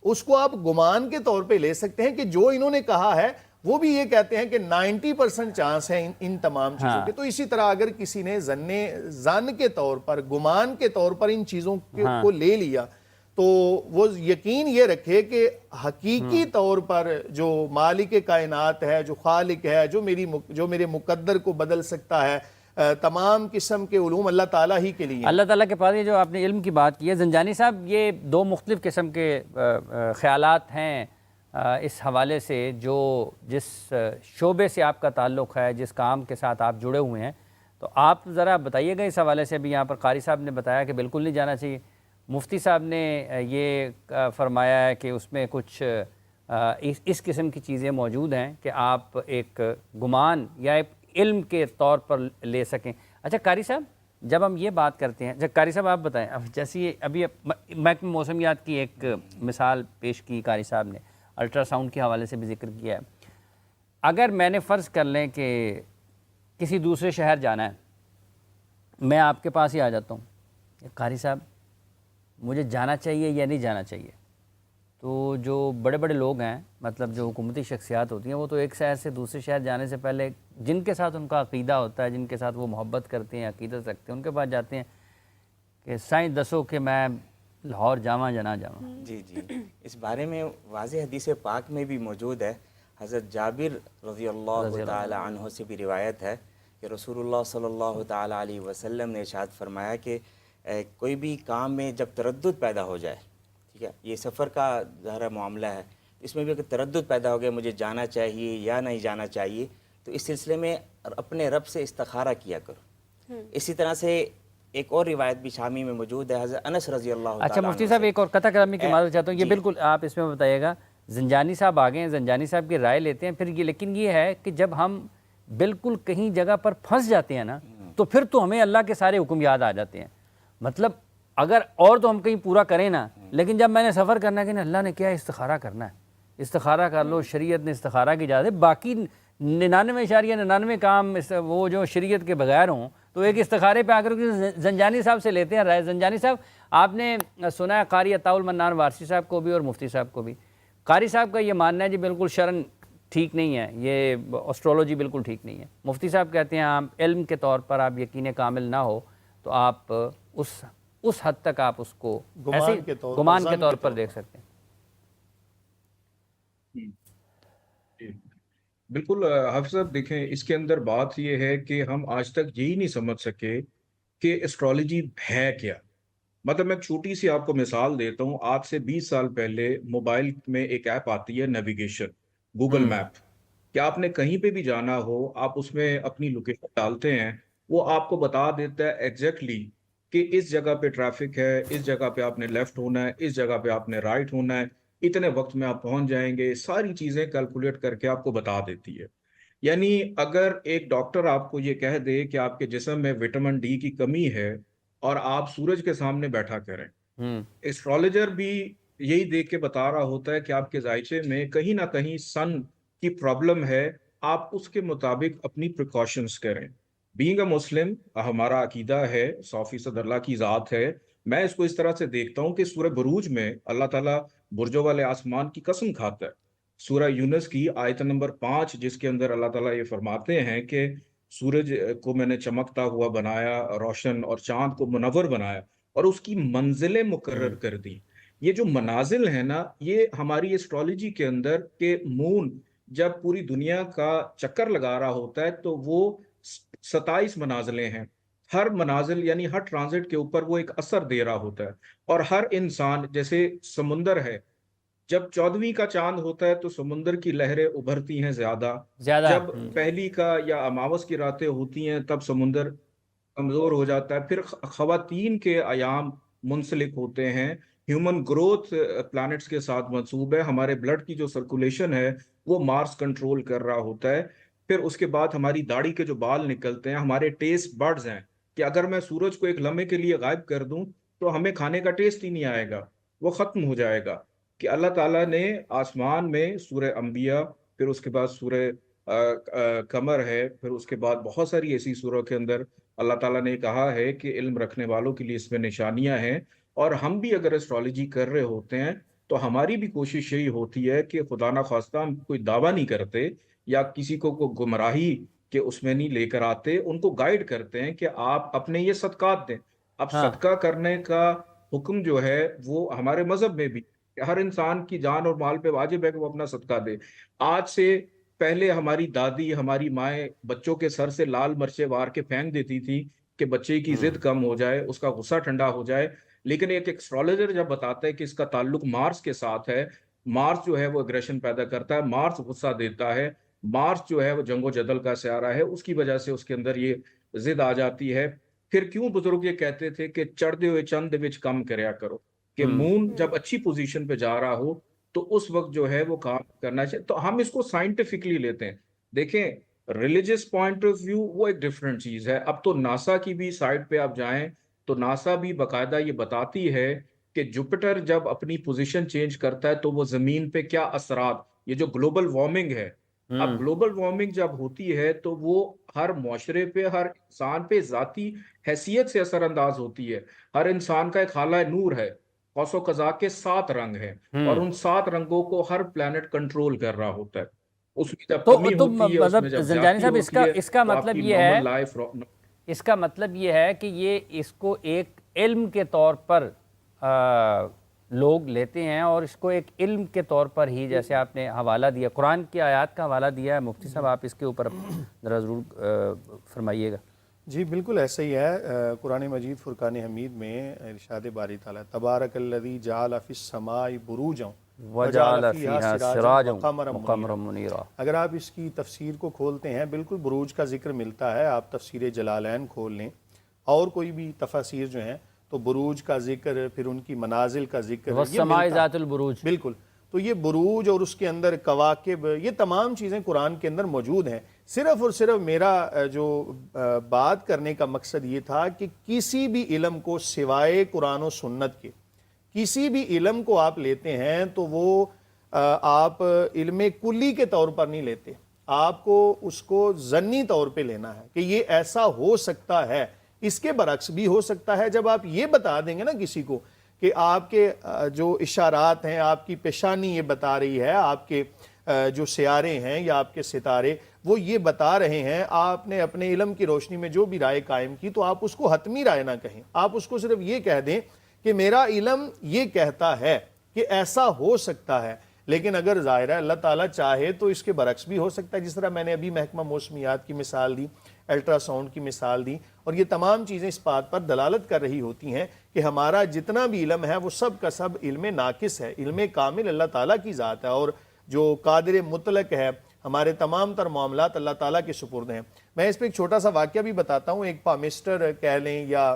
اس کو آپ گمان کے طور پہ لے سکتے ہیں کہ جو انہوں نے کہا ہے وہ بھی یہ کہتے ہیں کہ 90% چانس ہے ان تمام چیزوں کے. تو اسی طرح اگر کسی نے زن کے طور پر, گمان کے طور پر ان چیزوں کو لے لیا تو وہ یقین یہ رکھے کہ حقیقی طور پر جو مالک کائنات ہے, جو خالق ہے, جو میرے مقدر کو بدل سکتا ہے, تمام قسم کے علوم اللہ تعالیٰ ہی کے لیے. اللہ تعالیٰ کے پاس یہ جو آپ نے علم کی بات کی ہے زنجانی صاحب, یہ دو مختلف قسم کے خیالات ہیں اس حوالے سے, جو جس شعبے سے آپ کا تعلق ہے, جس کام کے ساتھ آپ جڑے ہوئے ہیں, تو آپ ذرا بتائیے گا اس حوالے سے. ابھی یہاں پر قاری صاحب نے بتایا کہ بالکل نہیں جانا چاہیے, مفتی صاحب نے یہ فرمایا ہے کہ اس میں کچھ اس قسم کی چیزیں موجود ہیں کہ آپ ایک گمان یا ایک علم کے طور پر لے سکیں. اچھا قاری صاحب, جب ہم یہ بات کرتے ہیں, قاری صاحب آپ بتائیں, اب جیسے ابھی محکمہ موسمیات کی ایک مثال پیش کی قاری صاحب نے, الٹرا ساؤنڈ کے حوالے سے بھی ذکر کیا ہے. اگر میں نے فرض کر لیں کہ کسی دوسرے شہر جانا ہے, میں آپ کے پاس ہی آ جاتا ہوں, قاری صاحب مجھے جانا چاہیے یا نہیں جانا چاہیے, تو جو بڑے بڑے لوگ ہیں, مطلب جو حکومتی شخصیات ہوتی ہیں, وہ تو ایک شہر سے دوسرے شہر جانے سے پہلے جن کے ساتھ ان کا عقیدہ ہوتا ہے, جن کے ساتھ وہ محبت کرتے ہیں, عقیدت رکھتے ہیں, ان کے پاس جاتے ہیں کہ سائیں دسو کہ میں لاہور جاواں یا نہ جاواں. جی, اس بارے میں واضح حدیث پاک میں بھی موجود ہے. حضرت جابر رضی اللہ تعالی عنہ سے بھی روایت ہے کہ رسول اللہ صلی اللہ تعالی علیہ وسلم نے ارشاد فرمایا کہ کوئی بھی کام میں جب تردد پیدا ہو جائے, ٹھیک ہے, یہ سفر کا ظاہر معاملہ ہے, اس میں بھی اگر تردد پیدا ہو گیا مجھے جانا چاہیے یا نہیں جانا چاہیے, تو اس سلسلے میں اپنے رب سے استخارہ کیا کرو. اسی طرح سے ایک اور روایت بھی شامی میں موجود ہے, حضرت انس رضی اللہ تعالیٰ. اچھا مفتی صاحب, ایک اور قطع کلامی کی معذرت چاہتا ہوں, یہ بالکل آپ اس میں بتائیے گا. زنجانی صاحب آگے ہیں, زنجانی صاحب کی رائے لیتے ہیں پھر یہ, لیکن یہ ہے کہ جب ہم بالکل کہیں جگہ پر پھنس جاتے ہیں نا, تو پھر تو ہمیں اللہ کے سارے حکم یاد آ جاتے ہیں. مطلب اگر اور تو ہم کہیں پورا کریں نا, لیکن جب میں نے سفر کرنا ہے کہ اللہ نے کیا استخارہ کرنا ہے, استخارہ کر لو, شریعت نے استخارہ کی اجازت ہے. باقی 99.99 کام وہ جو شریعت کے بغیر ہوں, تو ایک استخارے پہ آ کر زنجانی صاحب سے لیتے ہیں رائے. زنجانی صاحب, آپ نے سنا ہے قاری عطاء المنان وارسی صاحب کو بھی اور مفتی صاحب کو بھی, قاری صاحب کا یہ ماننا ہے جی بالکل شرعن ٹھیک نہیں ہے, یہ اسٹرولوجی بالکل ٹھیک نہیں ہے. مفتی صاحب کہتے ہیں آپ علم کے طور پر آپ یقین کامل نہ ہو تو آپ اس حد تک آپ اس کو ایسے گمان کے طور پر دیکھ سکتے ہیں. بالکل حافظ صاحب, دیکھیں اس کے اندر بات یہ ہے کہ ہم آج تک یہی نہیں سمجھ سکے کہ ایسٹرالوجی ہے کیا. مطلب میں ایک چھوٹی سی آپ کو مثال دیتا ہوں. آج سے 20 سال پہلے موبائل میں ایک ایپ آتی ہے نیویگیشن, گوگل میپ, کہ آپ نے کہیں پہ بھی جانا ہو, آپ اس میں اپنی لوکیشن ڈالتے ہیں, وہ آپ کو بتا دیتا ہے ایگزیکٹلی کہ اس جگہ پہ ٹریفک ہے, اس جگہ پہ آپ نے لیفٹ ہونا ہے, اس جگہ پہ آپ نے رائٹ ہونا ہے, اتنے وقت میں آپ پہنچ جائیں گے. ساری چیزیں کیلکولیٹ کر کے آپ کو بتا دیتی ہے. یعنی اگر ایک ڈاکٹر آپ کو یہ کہہ دے کہ آپ کے جسم میں وٹامن ڈی کی کمی ہے اور آپ سورج کے سامنے بیٹھا کریں, ایسٹرولوجر بھی یہی دیکھ کے بتا رہا ہوتا ہے کہ آپ کے ذائچے میں کہیں نہ کہیں سن کی پرابلم ہے, آپ اس کے مطابق اپنی پریکاشنز کریں. بینگ اے مسلم, ہمارا عقیدہ ہے 100% اللہ کی ذات ہے. میں اس کو اس طرح سے دیکھتا ہوں کہ سورہ بروج میں اللہ تعالیٰ برجوں والے آسمان کی قسم کھاتا ہے. سورہ یونس کی آیت نمبر 5, جس کے اندر اللہ تعالیٰ یہ فرماتے ہیں کہ سورج کو میں نے چمکتا ہوا بنایا, روشن, اور چاند کو منور بنایا اور اس کی منزلیں مقرر کر دی. یہ جو منازل ہیں نا, یہ ہماری ایسٹرالوجی کے اندر کہ مون جب پوری دنیا کا چکر لگا رہا ہوتا ہے تو وہ 27 منازلیں ہیں. ہر منازل یعنی ہر ٹرانزٹ کے اوپر وہ ایک اثر دے رہا ہوتا ہے. اور ہر انسان, جیسے سمندر ہے, جب 14ویں کا چاند ہوتا ہے تو سمندر کی لہریں ابھرتی ہیں زیادہ. جب پہلی کا یا اماوس کی راتیں ہوتی ہیں تب سمندر کمزور ہو جاتا ہے. پھر خواتین کے ایام منسلک ہوتے ہیں. ہیومن گروتھ پلانٹس کے ساتھ منسوب ہے. ہمارے بلڈ کی جو سرکولیشن ہے وہ مارس کنٹرول کر رہا ہوتا ہے. پھر اس کے بعد ہماری داڑھی کے جو بال نکلتے ہیں، ہمارے ٹیسٹ برڈز ہیں کہ اگر میں سورج کو ایک لمحے کے لیے غائب کر دوں تو ہمیں کھانے کا ٹیسٹ ہی نہیں آئے گا، وہ ختم ہو جائے گا. کہ اللہ تعالیٰ نے آسمان میں سورہ انبیاء، پھر اس کے بعد سورہ قمر ہے، پھر اس کے بعد بہت ساری ایسی سوروں کے اندر اللہ تعالیٰ نے کہا ہے کہ علم رکھنے والوں کے لیے اس میں نشانیاں ہیں. اور ہم بھی اگر ایسٹرالوجی کر رہے ہوتے ہیں تو ہماری بھی کوشش یہی ہوتی ہے کہ خدا نخواستہ ہم کوئی دعویٰ نہیں کرتے یا کسی کو گمراہی کے اس میں نہیں لے کر آتے، ان کو گائیڈ کرتے ہیں کہ آپ اپنے یہ صدقات دیں. اب صدقہ کرنے کا حکم جو ہے وہ ہمارے مذہب میں بھی ہر انسان کی جان اور مال پہ واجب ہے کہ وہ اپنا صدقہ دے. آج سے پہلے ہماری دادی، ہماری مائیں بچوں کے سر سے لال مرچیں وار کے پھینک دیتی تھی کہ بچے کی ضد کم ہو جائے، اس کا غصہ ٹھنڈا ہو جائے. لیکن ایک ایسٹرالوجر جب بتاتا ہے کہ اس کا تعلق مارس کے ساتھ ہے، مارس جو ہے وہ اگریشن پیدا کرتا ہے، مارس غصہ دیتا ہے، مارس جو ہے وہ جنگ و جدل کا سیارہ ہے، اس کی وجہ سے اس کے اندر یہ ضد آ جاتی ہے. پھر کیوں بزرگ یہ کہتے تھے کہ چڑھتے ہوئے چند وچ کم کریا کرو، کہ مون جب اچھی پوزیشن پہ جا رہا ہو تو اس وقت جو ہے وہ کام کرنا چاہیے. تو ہم اس کو سائنٹیفکلی لیتے ہیں. دیکھیں ریلیجس پوائنٹ آف ویو وہ ایک ڈیفرنٹ چیز ہے. اب تو ناسا کی بھی سائٹ پہ آپ جائیں تو ناسا بھی باقاعدہ یہ بتاتی ہے کہ جوپیٹر جب اپنی پوزیشن چینج کرتا ہے تو وہ زمین پہ کیا اثرات، یہ جو گلوبل وارمنگ ہے، اب گلوبل وارمنگ جب ہوتی ہے تو وہ ہر معاشرے پہ، ہر انسان پہ ذاتی حیثیت سے اثر انداز ہوتی ہے. ہر انسان کا ایک خالہ نور ہے، قوس و قزح کے 7 رنگ ہیں، اور ان 7 رنگوں کو ہر پلانٹ کنٹرول کر رہا ہوتا ہے. اس میں جب کمی ہوتی ہے، اس میں جب زنجانی صاحب اس کا مطلب یہ ہے، اس کا مطلب یہ ہے کہ یہ اس کو ایک علم کے طور پر لوگ لیتے ہیں، اور اس کو ایک علم کے طور پر ہی، جیسے آپ نے حوالہ دیا، قرآن کی آیات کا حوالہ دیا ہے. مفتی صاحب آپ اس کے اوپر ذرا ضرور فرمائیے گا. جی بالکل ایسا ہی ہے. قرآن مجید فرقان حمید میں ارشاد باری تعالیٰ تبارک الذی جعل فی السماء بروجا وجعل فیہا سراجا وقمرا منیرا. اگر آپ اس کی تفسیر کو کھولتے ہیں بالکل بروج کا ذکر ملتا ہے. آپ تفسیر جلالین کھول لیں اور کوئی بھی تفاسیر جو ہیں تو بروج کا ذکر، پھر ان کی منازل کا ذکر، والسماء ذات البروج. بالکل. تو یہ بروج اور اس کے اندر کواکب، یہ تمام چیزیں قرآن کے اندر موجود ہیں. صرف اور صرف میرا جو بات کرنے کا مقصد یہ تھا کہ کسی بھی علم کو سوائے قرآن و سنت کے، کسی بھی علم کو آپ لیتے ہیں تو وہ آپ علم کلی کے طور پر نہیں لیتے. آپ کو اس کو ضمنی طور پہ لینا ہے کہ یہ ایسا ہو سکتا ہے. اس کے برعکس بھی ہو سکتا ہے. جب آپ یہ بتا دیں گے نا کسی کو کہ آپ کے جو اشارات ہیں، آپ کی پیشانی یہ بتا رہی ہے، آپ کے جو سیارے ہیں یا آپ کے ستارے وہ یہ بتا رہے ہیں، آپ نے اپنے علم کی روشنی میں جو بھی رائے قائم کی تو آپ اس کو حتمی رائے نہ کہیں. آپ اس کو صرف یہ کہہ دیں کہ میرا علم یہ کہتا ہے کہ ایسا ہو سکتا ہے. لیکن اگر ظاہر ہے اللہ تعالیٰ چاہے تو اس کے برعکس بھی ہو سکتا ہے. جس طرح میں نے ابھی محکمہ موسمیات کی مثال دی، الٹرا ساؤنڈ کی مثال دی، اور یہ تمام چیزیں اس بات پر دلالت کر رہی ہوتی ہیں کہ ہمارا جتنا بھی علم ہے وہ سب کا سب علم ناقص ہے. علم کامل اللہ تعالیٰ کی ذات ہے، اور جو قادر مطلق ہے، ہمارے تمام تر معاملات اللہ تعالیٰ کے سپرد ہیں. میں اس پہ ایک چھوٹا سا واقعہ بھی بتاتا ہوں. ایک پامسٹر کہہ لیں یا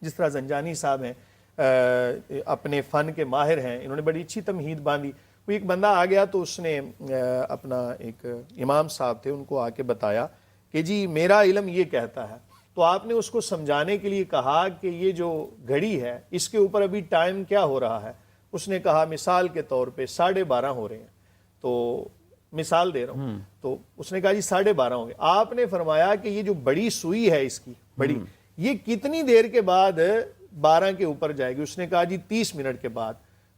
جس طرح زنجانی صاحب ہیں اپنے فن کے ماہر ہیں، انہوں نے بڑی اچھی تمہید باندھی. وہ ایک بندہ آ گیا تو اس نے اپنا ایک امام صاحب تھے، ان کو آ کے بتایا کہ جی میرا علم یہ کہتا ہے. تو آپ نے اس کو سمجھانے کے لیے کہا کہ یہ جو گھڑی ہے اس کے اوپر ابھی ٹائم کیا ہو رہا ہے. اس نے کہا مثال کے طور پہ 12:30 ہو رہے ہیں. تو مثال دے رہا ہوں. تو اس نے کہا جی 12:30 ہوں گے. آپ نے فرمایا کہ یہ جو بڑی سوئی ہے اس کی بڑی، یہ کتنی دیر کے بعد 12 کے اوپر جائے گی؟ اس نے کہا جی 30 منٹ کے بعد.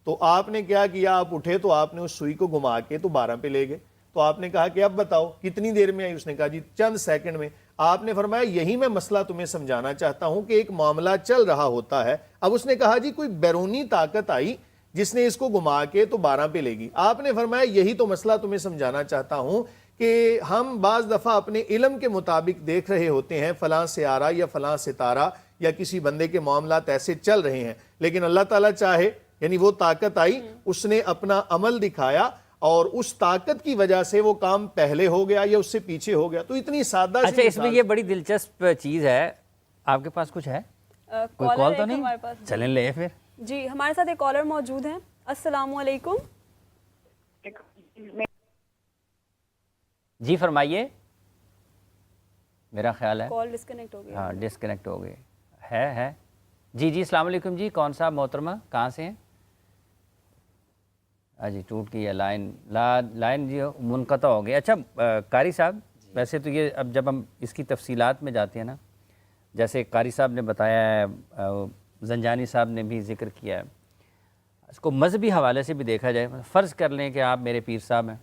تو آپ نے کیا کیا؟ آپ اٹھے تو آپ نے اس سوئی کو گھما کے تو 12 پہ لے گئے. تو آپ نے کہا کہ اب بتاؤ کتنی دیر میں آئی؟ اس نے کہا جی چند سیکنڈ میں. آپ نے فرمایا یہی میں مسئلہ تمہیں سمجھانا چاہتا ہوں کہ ایک معاملہ چل رہا ہوتا ہے. اب اس نے کہا جی کوئی بیرونی طاقت آئی جس نے اس کو گھما کے تو 12 پہ لے گی. آپ نے فرمایا یہی تو مسئلہ تمہیں سمجھانا چاہتا ہوں کہ ہم بعض دفعہ اپنے علم کے مطابق دیکھ رہے ہوتے ہیں فلاں سیارہ یا فلاں ستارہ یا کسی بندے کے معاملات ایسے چل رہے ہیں، لیکن اللہ تعالیٰ چاہے یعنی وہ طاقت آئی, اس نے اپنا عمل دکھایا اور اس طاقت کی وجہ سے وہ کام پہلے ہو گیا یا اس سے پیچھے ہو گیا. تو اتنی سادہ سی اچھا اس میں یہ بڑی دلچسپ چیز ہے, آپ کے پاس کچھ ہے کوئی کال تو نہیں؟ چلیں لے پھر. جی ہمارے ساتھ ایک کالر موجود ہیں. السلام علیکم. جی فرمائیے. میرا خیال ہے کال ڈسکنیکٹ ہو گئی. ہاں ڈسکنیکٹ ہو گئی ہے. جی السلام علیکم جی, کون صاحب محترمہ کہاں سے ہیں؟ جی ٹوٹ گئی ہے لائن جی منقطع ہو گئی. اچھا قاری صاحب ویسے تو یہ اب جب ہم اس کی تفصیلات میں جاتے ہیں نا, جیسے قاری صاحب نے بتایا ہے, زنجانی صاحب نے بھی ذکر کیا ہے, اس کو مذہبی حوالے سے بھی دیکھا جائے. فرض کر لیں کہ آپ میرے پیر صاحب ہیں,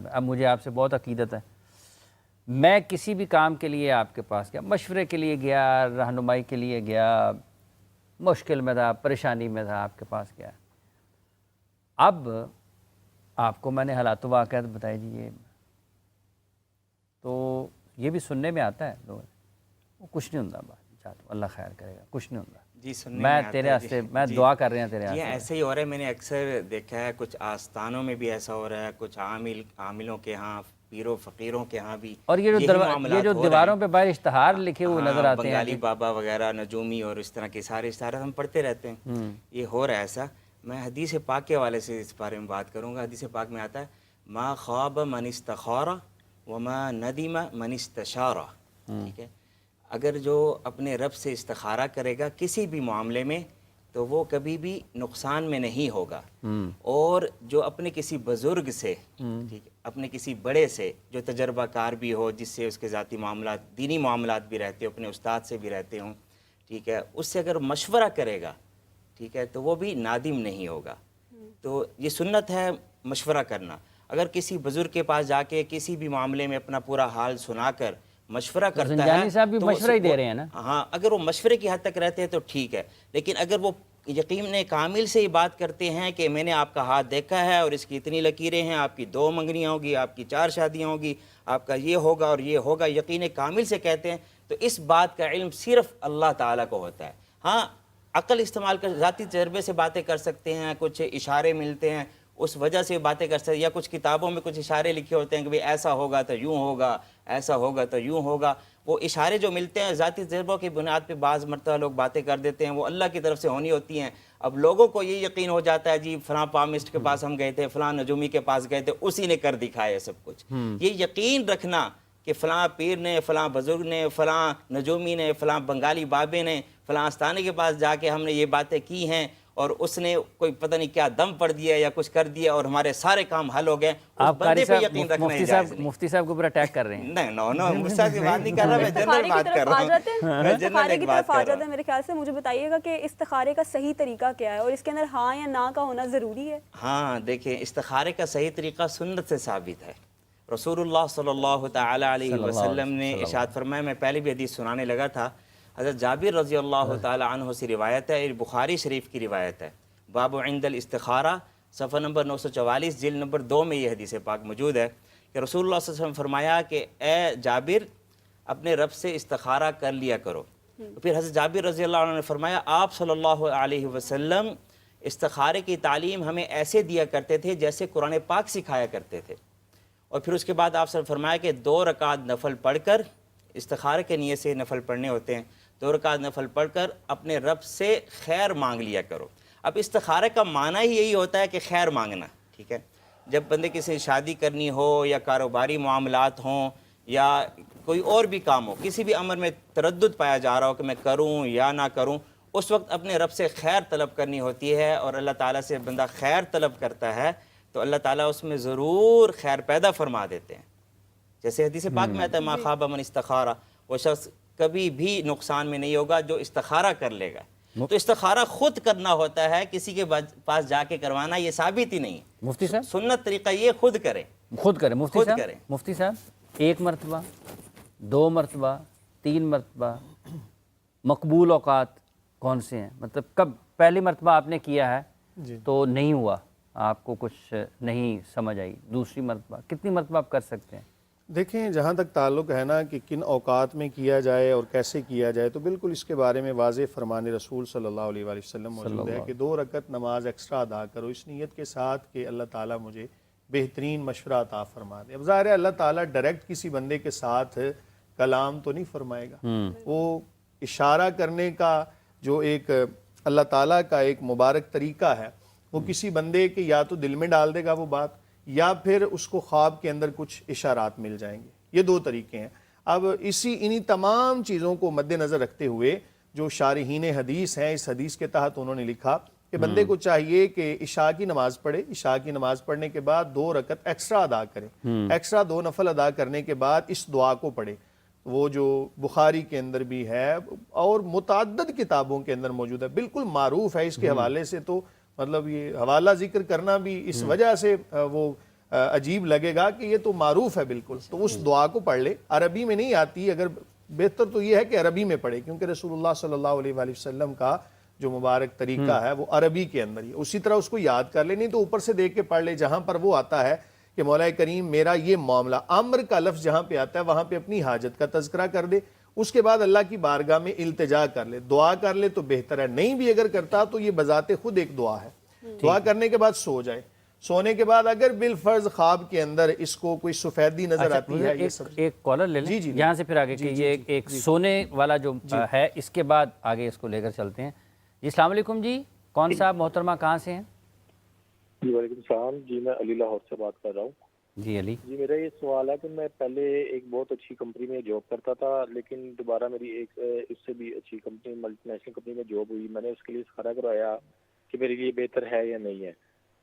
اب مجھے آپ سے بہت عقیدت ہے, میں کسی بھی کام کے لیے آپ کے پاس گیا, مشورے کے لیے گیا, رہنمائی کے لیے گیا, مشکل میں تھا, پریشانی میں تھا, آپ کے پاس گیا. اب آپ کو میں نے حالات و واقعات بتائی دیے, تو یہ بھی سننے میں آتا ہے لوگ, وہ کچھ نہیں ہوتا, بات اللہ خیر کرے گا, کچھ نہیں ہوتا. جی سننے میں آتا ہے تیرے واسطے میں دعا کر رہے ہیں تیرے جی واسطے. ایسے ہی ہو رہا ہے. میں نے اکثر دیکھا ہے کچھ آستانوں میں بھی ایسا ہو رہا ہے, کچھ عاملوں کے ہاں, پیروں فقیروں کے ہاں بھی. اور یہ جو دیواروں پہ باہر اشتہار لکھے ہوئے نظر آتے ہیں, بنگالی بابا وغیرہ, نجومی اور اس طرح کے سارے اشتہارات ہم پڑھتے رہتے ہیں. یہ ہو رہا ہے ایسا. میں حدیث پاک کے حوالے سے اس بارے میں بات کروں گا. حدیث پاک میں آتا ہے ما خواب من استخار وما ندم من استشار. ٹھیک ہے, اگر جو اپنے رب سے استخارہ کرے گا کسی بھی معاملے میں تو وہ کبھی بھی نقصان میں نہیں ہوگا. اور جو اپنے کسی بزرگ سے, ٹھیک ہے, اپنے کسی بڑے سے جو تجربہ کار بھی ہو, جس سے اس کے ذاتی معاملات, دینی معاملات بھی رہتے ہوں, اپنے استاد سے بھی رہتے ہوں, ٹھیک ہے, اس سے اگر مشورہ کرے گا, ٹھیک ہے, تو وہ بھی نادم نہیں ہوگا. تو یہ سنت ہے مشورہ کرنا. اگر کسی بزرگ کے پاس جا کے کسی بھی معاملے میں اپنا پورا حال سنا کر مشورہ کرتا ہے, زنجانی صاحب بھی مشورہ ہی دے رہے ہیں نا. ہاں, اگر وہ مشورے کی حد تک رہتے ہیں تو ٹھیک ہے, لیکن اگر وہ یقین کامل سے یہ بات کرتے ہیں کہ میں نے آپ کا ہاتھ دیکھا ہے اور اس کی اتنی لکیریں ہیں, آپ کی 2 منگنیاں ہوگی, آپ کی 4 شادیاں ہوگی, آپ کا یہ ہوگا اور یہ ہوگا, یقین کامل سے کہتے ہیں, تو اس بات کا علم صرف اللہ تعالیٰ کو ہوتا ہے. ہاں عقل استعمال کر, ذاتی تجربے سے باتیں کر سکتے ہیں, کچھ اشارے ملتے ہیں اس وجہ سے باتیں کر سکتے ہیں, یا کچھ کتابوں میں کچھ اشارے لکھے ہوتے ہیں کہ بھئی ایسا ہوگا تو یوں ہوگا, ایسا ہوگا تو یوں ہوگا. وہ اشارے جو ملتے ہیں ذاتی تجربوں کی بنیاد پہ بعض مرتبہ لوگ باتیں کر دیتے ہیں, وہ اللہ کی طرف سے ہونی ہوتی ہیں. اب لوگوں کو یہ یقین ہو جاتا ہے جی فلاں پامسٹ کے پاس ہم گئے تھے, فلاں نجومی کے پاس گئے تھے, اسی نے کر دکھایا سب کچھ. یہ یقین رکھنا کہ فلاں پیر نے, فلاں بزرگ نے, فلاں نجومی نے, فلاں بنگالی بابے نے, فلاں آستانے کے پاس جا کے ہم نے یہ باتیں کی ہیں اور اس نے کوئی پتہ نہیں کیا دم پڑ دیا یا کچھ کر دیا اور ہمارے سارے کام حل ہو گئے, اس بندے پہ یقین رکھنا ہی جائز نہیں. مفتی صاحب کو پورا اٹیک کر رہے ہیں. نہیں, مفتی صاحب کی بات نہیں کر رہا, میں جنرل بات کر رہا ہوں. استخارے کی طرف آ جاتے ہیں. میرے خیال سے مجھے بتائیے گا کہ استخارے کا صحیح طریقہ کیا ہے اور اس کے اندر ہاں یا نہ کا ہونا ضروری ہے. ہاں دیکھیں, استخارے کا صحیح طریقہ سنت سے ثابت ہے. رسول اللہ صلی اللہ تعالی علیہ وسلم نے ارشاد فرمایا, میں پہلے بھی حدیث سنانے لگا تھا, حضرت جابر رضی اللہ تعالی عنہ سے روایت ہے, بخاری شریف کی روایت ہے, باب عند الاستخارہ صفحہ نمبر 944 جلد نمبر 2 میں یہ حدیث پاک موجود ہے کہ رسول اللہ صلی اللہ علیہ وسلم نے فرمایا کہ اے جابر اپنے رب سے استخارہ کر لیا کرو. پھر حضرت جابر رضی اللہ عنہ نے فرمایا آپ صلی اللہ علیہ وسلم استخارے کی تعلیم ہمیں ایسے دیا کرتے تھے جیسے قرآن پاک سکھایا کرتے تھے. اور پھر اس کے بعد آپ نے فرمایا کہ 2 رکعت نفل پڑھ کر, استخارے کے نیت سے نفل پڑھنے ہوتے ہیں, 2 رکعت نفل پڑھ کر اپنے رب سے خیر مانگ لیا کرو. اب استخارے کا معنی ہی یہی ہوتا ہے کہ خیر مانگنا. ٹھیک ہے, جب بندے کسی شادی کرنی ہو یا کاروباری معاملات ہوں یا کوئی اور بھی کام ہو, کسی بھی امر میں تردد پایا جا رہا ہو کہ میں کروں یا نہ کروں, اس وقت اپنے رب سے خیر طلب کرنی ہوتی ہے. اور اللہ تعالیٰ سے بندہ خیر طلب کرتا ہے تو اللہ تعالیٰ اس میں ضرور خیر پیدا فرما دیتے ہیں. جیسے حدیث پاک میں آتا ہے ما خاب من استخارہ, وہ شخص کبھی بھی نقصان میں نہیں ہوگا جو استخارہ کر لے گا. تو استخارہ خود کرنا ہوتا ہے, کسی کے پاس جا کے کروانا یہ ثابت ہی نہیں. مفتی صاحب سنت طریقہ یہ خود کریں. مفتی صاحب 1 مرتبہ, 2 مرتبہ, 3 مرتبہ, مقبول اوقات کون سے ہیں؟ مطلب کب پہلی مرتبہ آپ نے کیا ہے تو نہیں ہوا, آپ کو کچھ نہیں سمجھ آئی, دوسری مرتبہ, کتنی مرتبہ آپ کر سکتے ہیں؟ دیکھیں جہاں تک تعلق ہے نا کہ کن اوقات میں کیا جائے اور کیسے کیا جائے، تو بالکل اس کے بارے میں واضح فرمان رسول صلی اللہ علیہ وآلہ وسلم موجود ہے کہ 2 رکعت نماز ایکسٹرا ادا کرو اس نیت کے ساتھ کہ اللہ تعالیٰ مجھے بہترین مشورہ عطا فرما دے۔ اب ظاہر ہے اللہ تعالیٰ ڈائریکٹ کسی بندے کے ساتھ کلام تو نہیں فرمائے گا، وہ اشارہ کرنے کا جو ایک اللہ تعالیٰ کا ایک مبارک طریقہ ہے، وہ کسی بندے کے یا تو دل میں ڈال دے گا وہ بات، یا پھر اس کو خواب کے اندر کچھ اشارات مل جائیں گے۔ یہ 2 طریقے ہیں۔ اب انہی تمام چیزوں کو مد نظر رکھتے ہوئے جو شارحین حدیث ہیں، اس حدیث کے تحت انہوں نے لکھا کہ بندے کو چاہیے کہ عشاء کی نماز پڑھے، عشاء کی نماز پڑھنے کے بعد 2 رکعت ایکسٹرا ادا کرے، ایکسٹرا 2 نفل ادا کرنے کے بعد اس دعا کو پڑھے۔ وہ جو بخاری کے اندر بھی ہے اور متعدد کتابوں کے اندر موجود ہے، بالکل معروف ہے۔ اس کے حوالے سے تو مطلب یہ حوالہ ذکر کرنا بھی اس وجہ سے وہ عجیب لگے گا کہ یہ تو معروف ہے بالکل۔ تو اس دعا کو پڑھ لے، عربی میں نہیں آتی، اگر بہتر تو یہ ہے کہ عربی میں پڑھے، کیونکہ رسول اللہ صلی اللہ علیہ وآلہ وسلم کا جو مبارک طریقہ ہے وہ عربی کے اندر ہی، اسی طرح اس کو یاد کر لے، نہیں تو اوپر سے دیکھ کے پڑھ لے۔ جہاں پر وہ آتا ہے کہ مولا کریم میرا یہ معاملہ، امر کا لفظ جہاں پہ آتا ہے وہاں پہ اپنی حاجت کا تذکرہ کر دے، اس کے بعد اللہ کی بارگاہ میں التجا کر لے، دعا کر لے تو بہتر ہے۔ نہیں بھی اگر کرتا تو یہ بذات خود ایک دعا ہے۔ دعا کرنے کے بعد سو جائے، سونے کے بعد اگر بالفرض خواب کے اندر اس کو کوئی سفیدی نظر آتی ہے، ایک کالر لے لیں یہاں سے، پھر آگے کہ یہ ایک سونے والا جو ہے، اس کے بعد آگے اس کو لے کر چلتے ہیں۔ جی السلام علیکم جی، کون صاحب محترمہ کہاں سے ہیں؟ جی وعلیکم السلام جی، میں علی لاہور سے بات کر رہا ہوں۔ جی علی جی میرا یہ سوال ہے کہ میں پہلے ایک بہت اچھی کمپنی میں جاب کرتا تھا، لیکن دوبارہ میری ایک اس سے بھی اچھی کمپنی، ملٹی نیشنل کمپنی میں جاب ہوئی۔ میں نے اس کے لیے استخارہ کروایا کہ میرے لیے بہتر ہے یا نہیں ہے،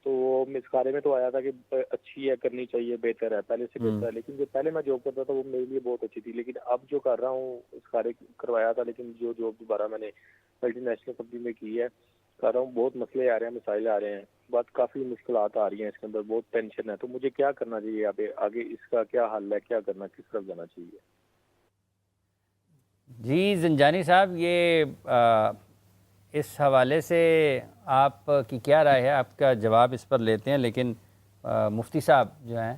تو استخارے میں تو آیا تھا کہ اچھی ہے، کرنی چاہیے، بہتر ہے، پہلے سے بہتر ہے۔ لیکن جو پہلے میں جاب کرتا تھا وہ میرے لیے بہت اچھی تھی، لیکن اب جو کر رہا ہوں، استخارے کروایا تھا لیکن جو جاب دوبارہ میں نے ملٹی نیشنل کمپنی میں کی ہے کر رہا ہوں، بہت مسئلے آ رہے ہیں، مسائل آ رہے ہیں، بات کافی مشکلات آ رہی ہیں اس کے اندر، بہت ٹینشن ہے۔ تو مجھے کیا کرنا چاہیے آگے اس کا کیا حل ہے، کیا کرنا، کس طرف جانا چاہیے؟ جی زنجانی صاحب، یہ اس حوالے سے آپ کی کیا رائے ہے؟ آپ کا جواب اس پر لیتے ہیں، لیکن مفتی صاحب جو ہیں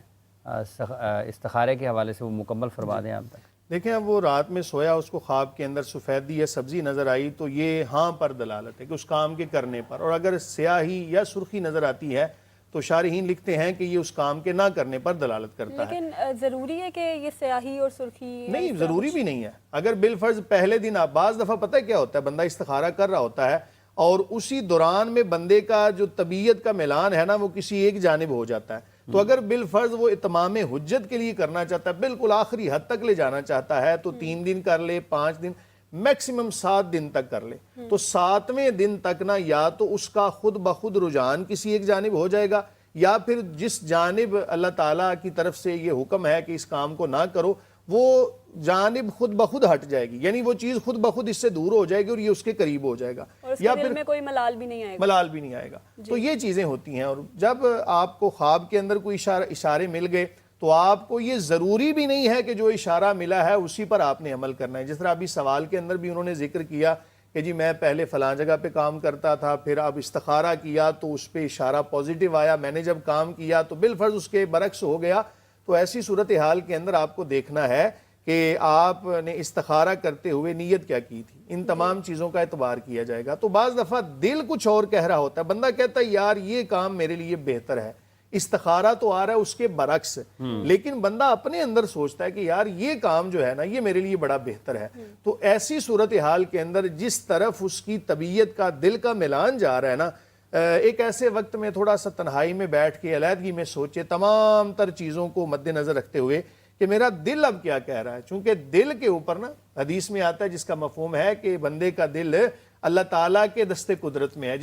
استخارے کے حوالے سے وہ مکمل فرما دیں آپ تک۔ دیکھیں اب وہ رات میں سویا، اس کو خواب کے اندر سفیدی یا سبزی نظر آئی تو یہ ہاں پر دلالت ہے کہ اس کام کے کرنے پر، اور اگر سیاہی یا سرخی نظر آتی ہے تو شارحین لکھتے ہیں کہ یہ اس کام کے نہ کرنے پر دلالت کرتا ہے۔ لیکن ضروری ہے کہ یہ سیاہی اور سرخی؟ نہیں، ضروری بھی نہیں ہے۔ اگر بالفرض پہلے دن آپ، بعض دفعہ پتہ ہے کیا ہوتا ہے، بندہ استخارہ کر رہا ہوتا ہے اور اسی دوران میں بندے کا جو طبیعت کا میلان ہے نا وہ کسی ایک جانب ہو جاتا ہے، تو اگر بالفرض وہ اتمام حجت کے لیے کرنا چاہتا ہے، بالکل آخری حد تک لے جانا چاہتا ہے، تو 3 دن کر لے، 5 دن، میکسیمم 7 دن تک کر لے۔ تو 7ویں دن تک نا یا تو اس کا خود بخود رجحان کسی ایک جانب ہو جائے گا، یا پھر جس جانب اللہ تعالیٰ کی طرف سے یہ حکم ہے کہ اس کام کو نہ کرو وہ جانب خود بخود ہٹ جائے گی، یعنی وہ چیز خود بخود اس سے دور ہو جائے گی اور یہ اس کے قریب ہو جائے گا، یا پھر میں کوئی ملال بھی نہیں آئے گا، ملال بھی نہیں آئے گا۔ تو یہ چیزیں ہوتی ہیں، اور جب آپ کو خواب کے اندر کوئی اشارے مل گئے تو آپ کو یہ ضروری بھی نہیں ہے کہ جو اشارہ ملا ہے اسی پر آپ نے عمل کرنا ہے۔ جس طرح ابھی سوال کے اندر بھی انہوں نے ذکر کیا کہ جی میں پہلے فلاں جگہ پہ کام کرتا تھا، پھر اب استخارہ کیا تو اس پہ اشارہ پوزیٹیو آیا، میں نے جب کام کیا تو بالفرض اس کے برعکس ہو گیا، تو ایسی صورتحال کے اندر آپ کو دیکھنا ہے کہ آپ نے استخارہ کرتے ہوئے نیت کیا کی تھی، ان تمام چیزوں کا اعتبار کیا جائے گا۔ تو بعض دفعہ دل کچھ اور کہہ رہا ہوتا ہے، بندہ کہتا ہے یار یہ کام میرے لیے بہتر ہے، استخارہ تو آ رہا ہے اس کے برعکس، لیکن بندہ اپنے اندر سوچتا ہے کہ یار یہ کام جو ہے نا یہ میرے لیے بڑا بہتر ہے۔ تو ایسی صورتحال کے اندر جس طرف اس کی طبیعت کا، دل کا میلان جا رہا ہے نا، ایک ایسے وقت میں تھوڑا سا تنہائی میں بیٹھ کے علیحدگی میں سوچے، تمام تر چیزوں کو مد نظر رکھتے ہوئے کہ میرا دل اب کیا کہہ رہا ہے، چونکہ دل کے اوپر نا حدیث میں آتا ہے جس کا مفہوم ہے کہ بندے کا دل اللہ تعالیٰ کے دست قدرت میں ہے،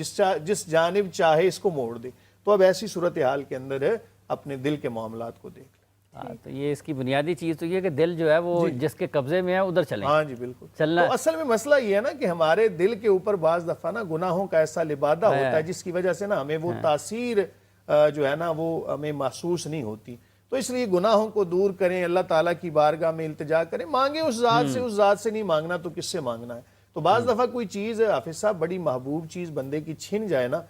جس جانب چاہے اس کو موڑ دے۔ تو اب ایسی صورتحال کے اندر اپنے دل کے معاملات کو دیکھ لیں۔ تو یہ اس کی بنیادی چیز تو یہ ہے کہ دل جو ہے وہ جس کے قبضے میں ہے ادھر چلیں۔ ہاں جی بالکل چلنا تو اصل میں مسئلہ یہ ہے نا کہ ہمارے دل کے اوپر بعض دفعہ نا گناہوں کا ایسا لبادہ ہوتا ہے جس کی وجہ سے نا ہمیں وہ تاثیر جو ہے نا وہ ہمیں محسوس نہیں ہوتی۔ تو اس لیے گناہوں کو دور کریں، اللہ تعالیٰ کی بارگاہ میں التجا کریں، مانگیں اس ذات سے نہیں مانگنا تو کس سے مانگنا ہے۔ تو بعض دفعہ کوئی چیز حافظ صاحب بڑی محبوب چیز بندے کی چھن جائے نا،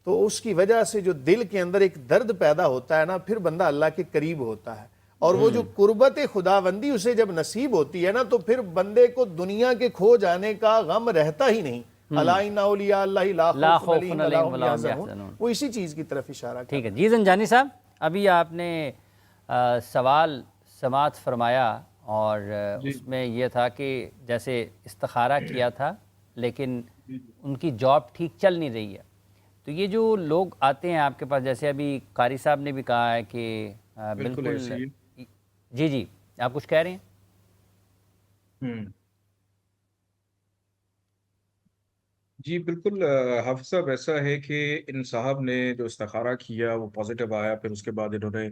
تو اس کی وجہ سے جو دل کے اندر ایک درد پیدا ہوتا ہے نا، پھر بندہ اللہ کے قریب ہوتا ہے۔ اور وہ جو قربت خداوندی اسے جب نصیب ہوتی ہے نا تو پھر بندے کو دنیا کے کھو جانے کا غم رہتا ہی نہیں. الا ان اولیاء اللہ لا خوف علیہم ولا هم یحزنون. وہ اسی چیز کی طرف اشارہ کرتا ہے. ٹھیک ہے جی زنجانی صاحب، ابھی آپ نے سوال سماعت فرمایا اور اس میں یہ تھا کہ جیسے استخارہ کیا تھا لیکن ان کی جاب ٹھیک چل نہیں رہی ہے، تو یہ جو لوگ آتے ہیں آپ کے پاس، جیسے ابھی قاری صاحب نے بھی کہا ہے کہ بالکل جی آپ کچھ کہہ رہے ہیں؟ جی بالکل حافظ صاحب، ایسا ہے کہ ان صاحب نے جو استخارہ کیا وہ پازیٹیو آیا، پھر اس کے بعد انہوں نے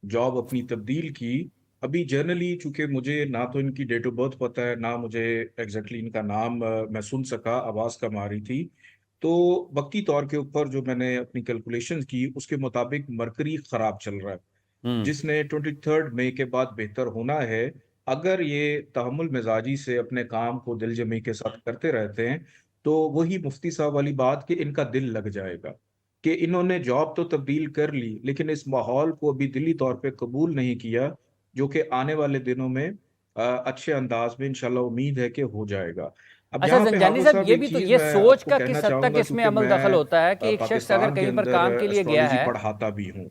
جاب اپنی تبدیل کی. ابھی جنرلی چونکہ مجھے نہ تو ان کی ڈیٹ آف برتھ پتہ ہے، نہ مجھے ایگزیکٹلی ان کا نام میں سن سکا، آواز کم آ رہی تھی، تو وقتی طور کے اوپر جو میں نے اپنی کیلکولیشن کی اس کے مطابق مرکری خراب چل رہا ہے، جس نے 23 مئی کے بعد بہتر ہونا ہے. اگر یہ تحمل مزاجی سے اپنے کام کو دل جمی کے ساتھ کرتے رہتے ہیں تو وہی مفتی صاحب والی بات کہ ان کا دل لگ جائے گا، کہ انہوں نے جاب تو تبدیل کر لی لیکن اس ماحول کو ابھی دلی طور پہ قبول نہیں کیا، جو کہ آنے والے دنوں میں اچھے انداز میں انشاءاللہ امید ہے کہ ہو جائے گا. اب اچھا یہاں پہ زنجانی حافظ صاحب، یہ بھی تو یہ میں سوچ آپ کو کا کہنا کس حد چاہوں تک گا، اس میں کیونکہ عمل دخل ہوتا ہے کہ ایک شخص اگر پاکستان کے کہیں پر اندر کام کے لیے گیا اسٹرالوجی ہے، پڑھاتا بھی ہوں.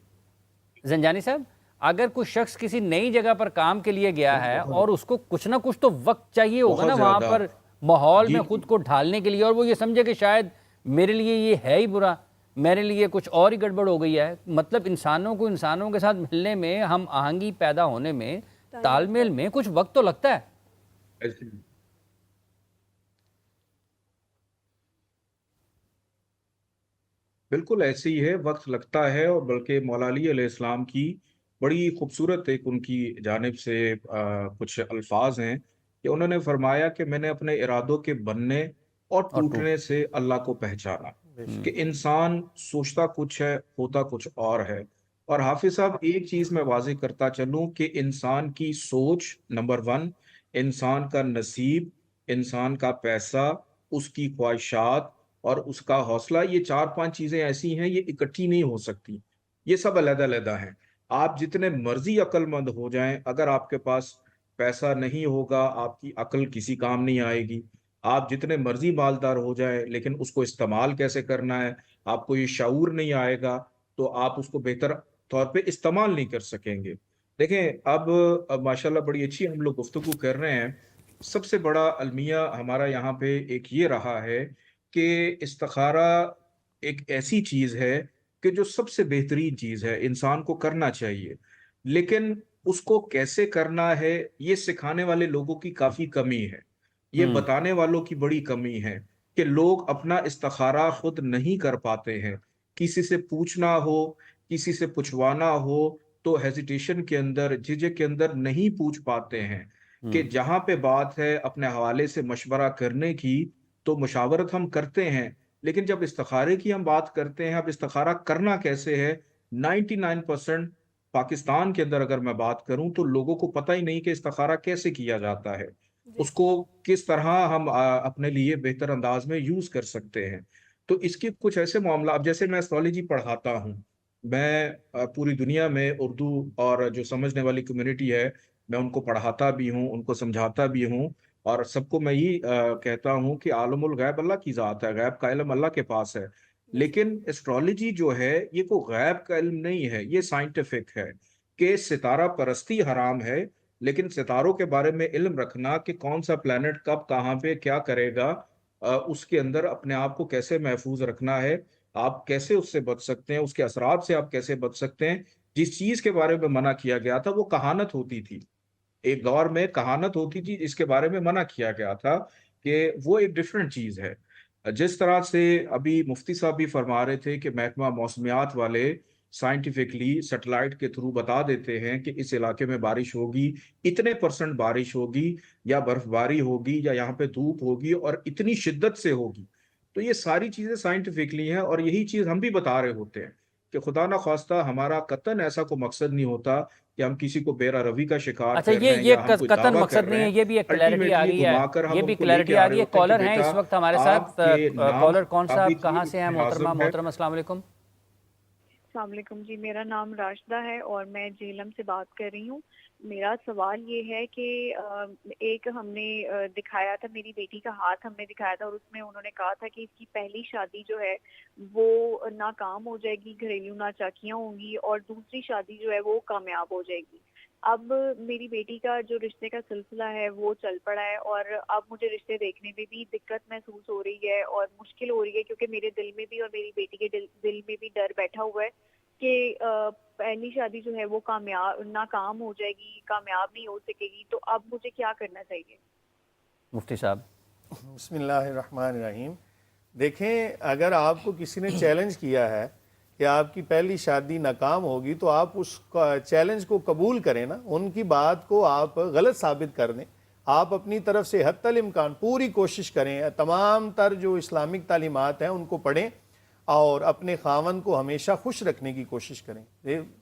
زنجانی صاحب اگر کوئی شخص کسی نئی جگہ پر کام کے لیے گیا ہے اور اس کو کچھ نہ کچھ تو وقت چاہیے ہوگا نا وہاں پر ماحول میں خود کو ڈھالنے کے لیے، اور وہ یہ سمجھے کہ شاید میرے لیے یہ ہے ہی برا، میرے لیے کچھ اور ہی گڑبڑ ہو گئی ہے. مطلب انسانوں کو انسانوں کے ساتھ ملنے میں، ہم آہنگی پیدا ہونے میں، تال میل میں کچھ وقت تو لگتا ہے. بالکل ایسے ہی ہے، وقت لگتا ہے. اور بلکہ مولا علی علیہ السلام کی بڑی خوبصورت ایک ان کی جانب سے کچھ الفاظ ہیں کہ انہوں نے فرمایا کہ میں نے اپنے ارادوں کے بننے اور ٹوٹنے سے اللہ کو پہچانا، کہ انسان سوچتا کچھ ہے ہوتا کچھ اور ہے. اور حافظ صاحب ایک چیز میں واضح کرتا چلوں کہ انسان کی سوچ نمبر 1، انسان کا نصیب، انسان کا پیسہ، اس کی خواہشات اور اس کا حوصلہ، یہ 4-5 چیزیں ایسی ہیں یہ اکٹھی نہیں ہو سکتی، یہ سب علیحدہ علیحدہ ہیں. آپ جتنے مرضی عقل مند ہو جائیں، اگر آپ کے پاس پیسہ نہیں ہوگا آپ کی عقل کسی کام نہیں آئے گی. آپ جتنے مرضی مالدار ہو جائیں لیکن اس کو استعمال کیسے کرنا ہے آپ کو یہ شعور نہیں آئے گا تو آپ اس کو بہتر طور پہ استعمال نہیں کر سکیں گے. دیکھیں اب ماشاءاللہ بڑی اچھی ہم لوگ گفتگو کر رہے ہیں. سب سے بڑا المیہ ہمارا یہاں پہ ایک یہ رہا ہے کہ استخارہ ایک ایسی چیز ہے کہ جو سب سے بہترین چیز ہے، انسان کو کرنا چاہیے، لیکن اس کو کیسے کرنا ہے یہ سکھانے والے لوگوں کی کافی کمی ہے، یہ بتانے والوں کی بڑی کمی ہے کہ لوگ اپنا استخارہ خود نہیں کر پاتے ہیں. کسی سے پوچھنا ہو، کسی سے پوچھوانا ہو تو ہیزیٹیشن کے اندر، جھجک کے اندر نہیں پوچھ پاتے ہیں. کہ جہاں پہ بات ہے اپنے حوالے سے مشورہ کرنے کی تو مشاورت ہم کرتے ہیں، لیکن جب استخارے کی ہم بات کرتے ہیں، اب استخارہ کرنا کیسے ہے، 99% پاکستان کے اندر اگر میں بات کروں تو لوگوں کو پتہ ہی نہیں کہ استخارہ کیسے کیا جاتا ہے، اس کو کس طرح ہم اپنے لیے بہتر انداز میں یوز کر سکتے ہیں. تو اس کے کچھ ایسے معاملہ، اب جیسے میں اسٹرالوجی پڑھاتا ہوں، میں پوری دنیا میں اردو اور جو سمجھنے والی کمیونٹی ہے میں ان کو پڑھاتا بھی ہوں، ان کو سمجھاتا بھی ہوں، اور سب کو میں یہ کہتا ہوں کہ عالم الغیب اللہ کی ذات ہے، غیب کا علم اللہ کے پاس ہے. لیکن اسٹرالوجی جو ہے یہ کوئی غیب کا علم نہیں ہے، یہ سائنٹیفک ہے کہ ستارہ پرستی حرام ہے، لیکن ستاروں کے بارے میں علم رکھنا کہ کون سا پلانٹ کب کہاں پہ کیا کرے گا، اس کے اندر اپنے آپ کو کیسے محفوظ رکھنا ہے، آپ کیسے اس سے بچ سکتے ہیں، اس کے اثرات سے آپ کیسے بچ سکتے ہیں. جس چیز کے بارے میں منع کیا گیا تھا وہ کہانت ہوتی تھی، ایک دور میں کہانت ہوتی تھی جس کے بارے میں منع کیا گیا تھا، کہ وہ ایک ڈیفرنٹ چیز ہے. جس طرح سے ابھی مفتی صاحب بھی فرما رہے تھے کہ محکمہ موسمیات والے سائنٹیفکلی سیٹلائٹ کے تھرو بتا دیتے ہیں کہ اس علاقے میں بارش ہوگی، اتنے % بارش ہوگی، یا برف باری ہوگی، یا یہاں پہ دھوپ ہوگی اور اتنی شدت سے ہوگی. تو یہ ساری چیزیں سائنٹیفکلی ہیں، اور یہی چیز ہم بھی بتا رہے ہوتے ہیں کہ خدا نہ خواستہ ہمارا قطعاً ایسا کوئی مقصد نہیں ہوتا کہ ہم کسی کو بے روی کا شکار اچھا کر رہے ہیں یہ یا ہم کوئی قطن دعویٰ مقصد کر رہے نہیں ہے، ہیں. یہ بھی ایک کلیئرٹی آ گئی ہے، گھما کر ہم یہ ان بھی کو لے کے کلیئرٹی آ آ رہے گئی ہے. ہوتے ہیں کہ کالر ہیں بیٹا اس وقت ہمارے ساتھ. آپ کے نام کالر کون کا صاحب بھی کہاں سے ہیں؟ ابن محترمہ اعظم ہے. السلام علیکم. السلام علیکم جی، میرا نام راشدہ ہے اور میں جہلم سے بات کر رہی ہوں۔ میرا سوال یہ ہے کہ ایک ہم نے دکھایا تھا، میری بیٹی کا ہاتھ ہم نے دکھایا تھا اور اس میں انہوں نے کہا تھا کہ اس کی پہلی شادی جو ہے وہ ناکام ہو جائے گی، گھریلو ناچاکیاں ہوں گی، اور دوسری شادی جو ہے وہ کامیاب ہو جائے گی۔ اب میری بیٹی کا جو رشتے کا سلسلہ ہے وہ چل پڑا ہے اور اب مجھے رشتے دیکھنے میں بھی دقت محسوس ہو رہی ہے اور مشکل ہو رہی ہے، کیونکہ میرے دل میں بھی اور میری بیٹی کے دل میں بھی ڈر بیٹھا ہوا ہے کہ پہلی شادی جو ہے وہ ناکام ہو جائے گی، کامیاب نہیں ہو سکے گی۔ تو اب مجھے کیا کرنا چاہیے؟ مفتی صاحب۔ بسم اللہ الرحمن الرحیم۔ دیکھیں، اگر آپ کو کسی نے چیلنج کیا ہے کہ آپ کی پہلی شادی ناکام ہوگی تو آپ اس چیلنج کو قبول کریں نا، ان کی بات کو آپ غلط ثابت کر دیں۔ آپ اپنی طرف سے حتی الامکان پوری کوشش کریں، تمام تر جو اسلامک تعلیمات ہیں ان کو پڑھیں اور اپنے خاوند کو ہمیشہ خوش رکھنے کی کوشش کریں۔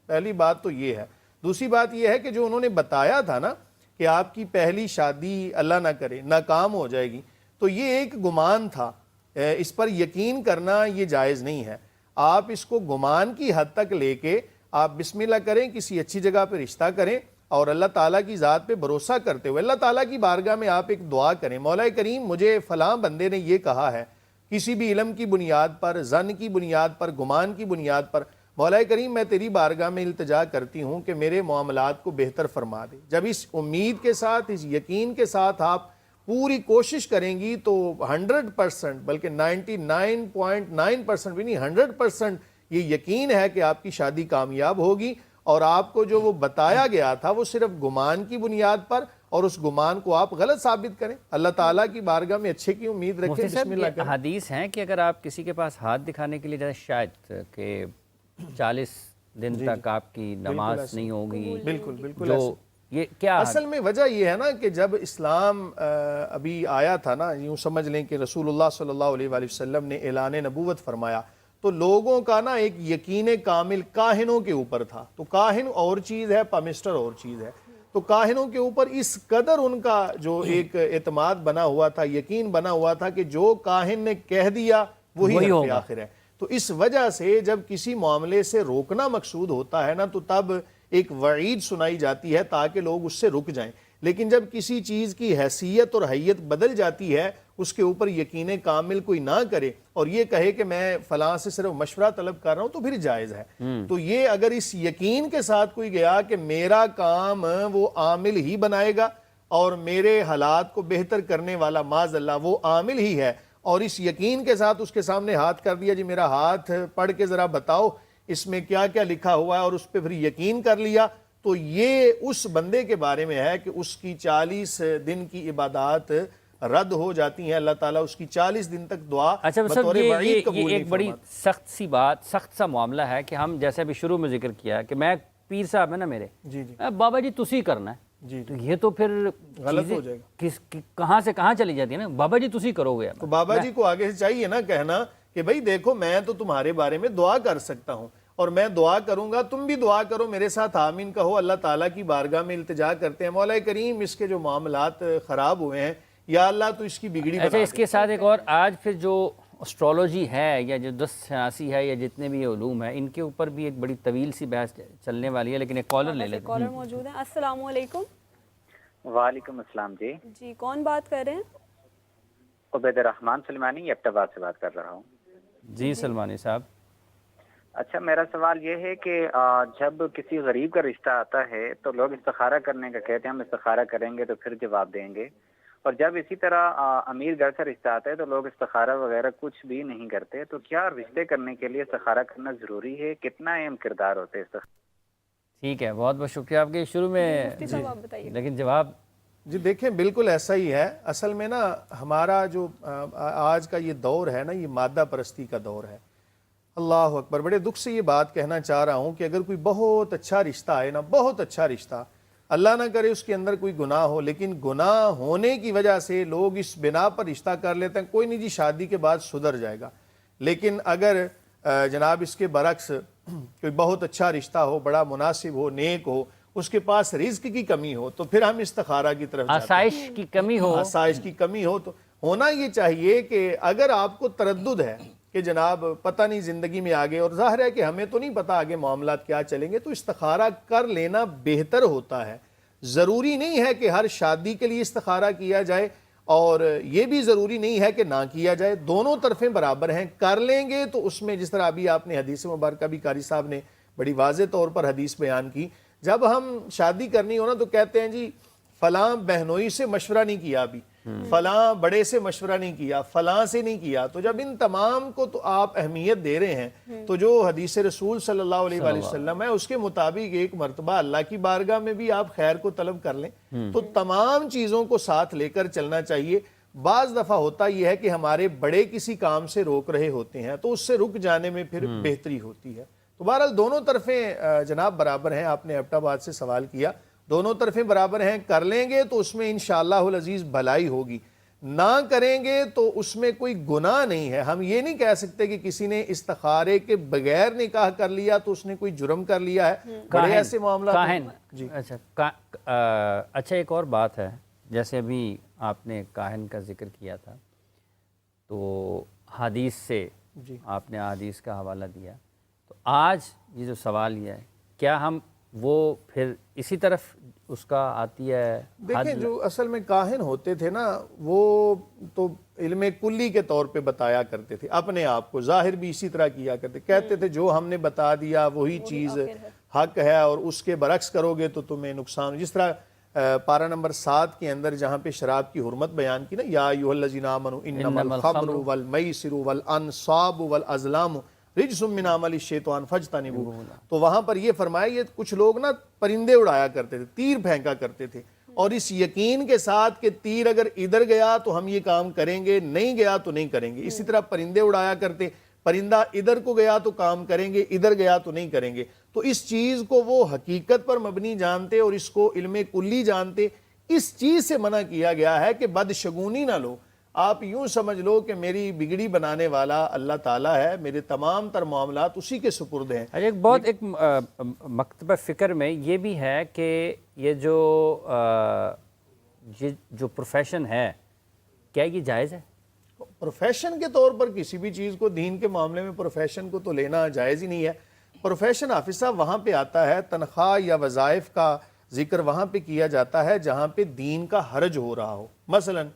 پہلی بات تو یہ ہے۔ دوسری بات یہ ہے کہ جو انہوں نے بتایا تھا نا کہ آپ کی پہلی شادی اللہ نہ کرے ناکام ہو جائے گی، تو یہ ایک گمان تھا، اس پر یقین کرنا یہ جائز نہیں ہے۔ آپ اس کو گمان کی حد تک لے کے آپ بسم اللہ کریں، کسی اچھی جگہ پہ رشتہ کریں اور اللہ تعالیٰ کی ذات پہ بھروسہ کرتے ہوئے اللہ تعالیٰ کی بارگاہ میں آپ ایک دعا کریں، مولا کریم مجھے فلاں بندے نے یہ کہا ہے، کسی بھی علم کی بنیاد پر، ظن کی بنیاد پر، گمان کی بنیاد پر، مولا کریم میں تیری بارگاہ میں التجا کرتی ہوں کہ میرے معاملات کو بہتر فرما دے۔ جب اس امید کے ساتھ، اس یقین کے ساتھ آپ پوری کوشش کریں گی تو 100% بلکہ 99.9% بھی نہیں 100% یہ یقین ہے کہ آپ کی شادی کامیاب ہوگی، اور آپ کو جو وہ بتایا گیا تھا وہ صرف گمان کی بنیاد پر، اور اس گمان کو آپ غلط ثابت کریں۔ اللہ تعالیٰ کی بارگاہ میں اچھے کی امید رکھیں، مفتی صاحب، بسم اللہ یہ کریں۔ حدیث ہیں کہ اگر آپ کسی کے پاس ہاتھ دکھانے کے لیے جیسے شاید کہ 40 دن تک آپ کی نماز نہیں ہوگی، بالکل جو یہ کیا اصل میں وجہ یہ ہے نا کہ جب اسلام ابھی آیا تھا نا، یوں سمجھ لیں کہ رسول اللہ صلی اللہ علیہ وآلہ وسلم نے اعلان نبوت فرمایا تو لوگوں کا نا ایک یقین کامل کاہنوں کے اوپر تھا۔ تو کاہن اور چیز ہے، پامسٹر اور چیز ہے۔ تو کاہنوں کے اوپر اس قدر ان کا جو ایک اعتماد بنا ہوا تھا، یقین بنا ہوا تھا کہ جو کاہن نے کہہ دیا وہی حرف آخر ہے۔ تو اس وجہ سے جب کسی معاملے سے روکنا مقصود ہوتا ہے نا تو تب ایک وعید سنائی جاتی ہے تاکہ لوگ اس سے رک جائیں۔ لیکن جب کسی چیز کی حیثیت اور حیت بدل جاتی ہے، اس کے اوپر یقین کامل کوئی نہ کرے اور یہ کہے کہ میں فلاں سے صرف مشورہ طلب کر رہا ہوں، تو پھر جائز ہے۔ تو یہ اگر اس یقین کے ساتھ کوئی گیا کہ میرا کام وہ عامل ہی بنائے گا اور میرے حالات کو بہتر کرنے والا معاذ اللہ وہ عامل ہی ہے، اور اس یقین کے ساتھ اس کے سامنے ہاتھ کر دیا، جی میرا ہاتھ پڑھ کے ذرا بتاؤ اس میں کیا کیا لکھا ہوا ہے، اور اس پہ پھر یقین کر لیا، تو یہ اس بندے کے بارے میں ہے کہ اس کی 40 دن کی عبادات رد ہو جاتی ہیں۔ اللہ تعالیٰ اس کی 40 دن تک دعا بطور وعید قبول یہ نہیں ایک بڑی فرماتا۔ سخت سی بات، سخت سا معاملہ ہے کہ ہم جیسے ابھی شروع میں ذکر کیا کہ میں پیر صاحب ہے نا میرے، جی بابا جی تسی کرنا ہے، جی تو یہ تو پھر غلط ہو جائے گا۔ کہاں سے کہاں چلی جاتی ہے نا، بابا جی تسی کرو گے۔ تو بابا جی کو آگے سے چاہیے نا کہنا کہ بھئی دیکھو میں تو تمہارے بارے میں دعا کر سکتا ہوں اور میں دعا کروں گا، تم بھی دعا کرو میرے ساتھ آمین کہو۔ اللہ تعالیٰ کی بارگاہ میں التجا کرتے ہیں، مولا کریم اس کے جو معاملات خراب ہوئے ہیں یا اللہ تو اس کی بگڑی بنا اچھا، اس دے۔ کے ساتھ ایک اور، آج پھر جو اسٹرالوجی ہے یا جو دست شناسی ہے یا جتنے بھی علوم ہیں، ان کے اوپر بھی ایک بڑی طویل سی بحث چلنے والی ہے، لیکن ایک کالر لے لیتے ہیں۔ کالر موجود ہیں۔ السلام علیکم۔ وعلیکم السلام جی۔ جی کون بات کر رہے ہیں؟ عبید الرحمن سلمانی ایبٹ آباد سے بات کر رہا ہوں۔ جی سلمانی صاحب۔ اچھا، میرا سوال یہ ہے کہ جب کسی غریب کا رشتہ آتا ہے تو لوگ استخارہ کرنے کا کہتے ہیں، ہم استخارہ کریں گے تو پھر جواب دیں گے، اور جب اسی طرح امیر گھر سے رشتہ آتا ہے تو لوگ استخارہ وغیرہ کچھ بھی نہیں کرتے۔ تو کیا رشتے کرنے کے لیے استخارہ کرنا ضروری ہے؟ کتنا اہم کردار ہوتے ہیں؟ ٹھیک ہے، بہت بہت شکریہ آپ کے شروع میں، مفتی صاحب آپ بتائیے۔ لیکن جواب جی دیکھیں بالکل ایسا ہی ہے۔ اصل میں نا ہمارا جو آج کا یہ دور ہے نا، یہ مادہ پرستی کا دور ہے۔ اللہ اکبر، بڑے دکھ سے یہ بات کہنا چاہ رہا ہوں کہ اگر کوئی بہت اچھا رشتہ آئے نا، بہت اچھا رشتہ، اللہ نہ کرے اس کے اندر کوئی گناہ ہو، لیکن گناہ ہونے کی وجہ سے لوگ اس بنا پر رشتہ کر لیتے ہیں، کوئی نہیں جی شادی کے بعد سدھر جائے گا۔ لیکن اگر جناب اس کے برعکس کوئی بہت اچھا رشتہ ہو، بڑا مناسب ہو، نیک ہو، اس کے پاس رزق کی کمی ہو، تو پھر ہم استخارہ کی طرف جاتے ہیں۔ آسائش کی کمی ہو، آسائش کی کمی ہو، تو ہونا یہ چاہیے کہ اگر آپ کو تردد ہے کہ جناب پتہ نہیں زندگی میں آگے، اور ظاہر ہے کہ ہمیں تو نہیں پتہ آگے معاملات کیا چلیں گے، تو استخارہ کر لینا بہتر ہوتا ہے۔ ضروری نہیں ہے کہ ہر شادی کے لیے استخارہ کیا جائے، اور یہ بھی ضروری نہیں ہے کہ نہ کیا جائے، دونوں طرفیں برابر ہیں۔ کر لیں گے تو اس میں جس طرح ابھی آپ نے حدیث مبارکہ بھی قاری صاحب نے بڑی واضح طور پر حدیث بیان کی، جب ہم شادی کرنی ہو نا تو کہتے ہیں جی فلاں بہنوئی سے مشورہ نہیں کیا، ابھی فلاں بڑے سے مشورہ نہیں کیا، فلاں سے نہیں کیا۔ تو جب ان تمام کو تو آپ اہمیت دے رہے ہیں تو جو حدیث رسول صلی اللہ علیہ وآلہ وسلم ہے اس کے مطابق ایک مرتبہ اللہ کی بارگاہ میں بھی آپ خیر کو طلب کر لیں، تو تمام چیزوں کو ساتھ لے کر چلنا چاہیے۔ بعض دفعہ ہوتا یہ ہے کہ ہمارے بڑے کسی کام سے روک رہے ہوتے ہیں تو اس سے رک جانے میں پھر بہتری ہوتی ہے۔ تو بہرحال دونوں طرفیں جناب برابر ہیں۔ آپ نے ایبٹ آباد سے سوال کیا، دونوں طرفیں برابر ہیں، کر لیں گے تو اس میں انشاءاللہ العزیز بھلائی ہوگی، نہ کریں گے تو اس میں کوئی گناہ نہیں ہے۔ ہم یہ نہیں کہہ سکتے کہ کسی نے استخارے کے بغیر نکاح کر لیا تو اس نے کوئی جرم کر لیا ہے، بڑے ایسے معاملات کاہن جی اچھا ایک اور بات ہے، جیسے ابھی آپ نے کاہن کا ذکر کیا تھا تو حدیث سے جی آپ نے حدیث کا حوالہ دیا، تو آج یہ جو سوال یہ ہے کیا ہم وہ پھر اسی طرف اس کا آتی ہے؟ دیکھیں جو اصل میں کاہن ہوتے تھے نا وہ تو علم کلی کے طور پہ بتایا کرتے تھے، اپنے آپ کو ظاہر بھی اسی طرح کیا کرتے، کہتے تھے جو ہم نے بتا دیا وہی چیز حق ہے اور اس کے برعکس کرو گے تو تمہیں نقصان۔ جس طرح پارہ نمبر 7 کے اندر جہاں پہ شراب کی حرمت بیان کی نا، یا ایھا الذین آمنوا انما الخمر والمیسر والانصاب والازلام رجس من عمل الشیطان فاجتنبوہ، تو وہاں پر یہ فرمایا یہ کچھ لوگ نا پرندے اڑایا کرتے تھے، تیر پھینکا کرتے تھے، اور اس یقین کے ساتھ کہ تیر اگر ادھر گیا تو ہم یہ کام کریں گے، نہیں گیا تو نہیں کریں گے۔ اسی طرح پرندے اڑایا کرتے، پرندہ ادھر کو گیا تو کام کریں گے، ادھر گیا تو نہیں کریں گے۔ تو اس چیز کو وہ حقیقت پر مبنی جانتے اور اس کو علم کلی جانتے۔ اس چیز سے منع کیا گیا ہے کہ بدشگونی نہ لو، آپ یوں سمجھ لو کہ میری بگڑی بنانے والا اللہ تعالیٰ ہے، میرے تمام تر معاملات اسی کے سپرد ہیں۔ ایک بہت ایک مکتبہ فکر میں یہ بھی ہے کہ یہ جو پروفیشن ہے کیا یہ جائز ہے؟ پروفیشن کے طور پر کسی بھی چیز کو دین کے معاملے میں پروفیشن کو تو لینا جائز ہی نہیں ہے۔ پروفیشن حافظ صاحب وہاں پہ آتا ہے، تنخواہ یا وظائف کا ذکر وہاں پہ کیا جاتا ہے جہاں پہ دین کا حرج ہو رہا ہو۔ مثلاً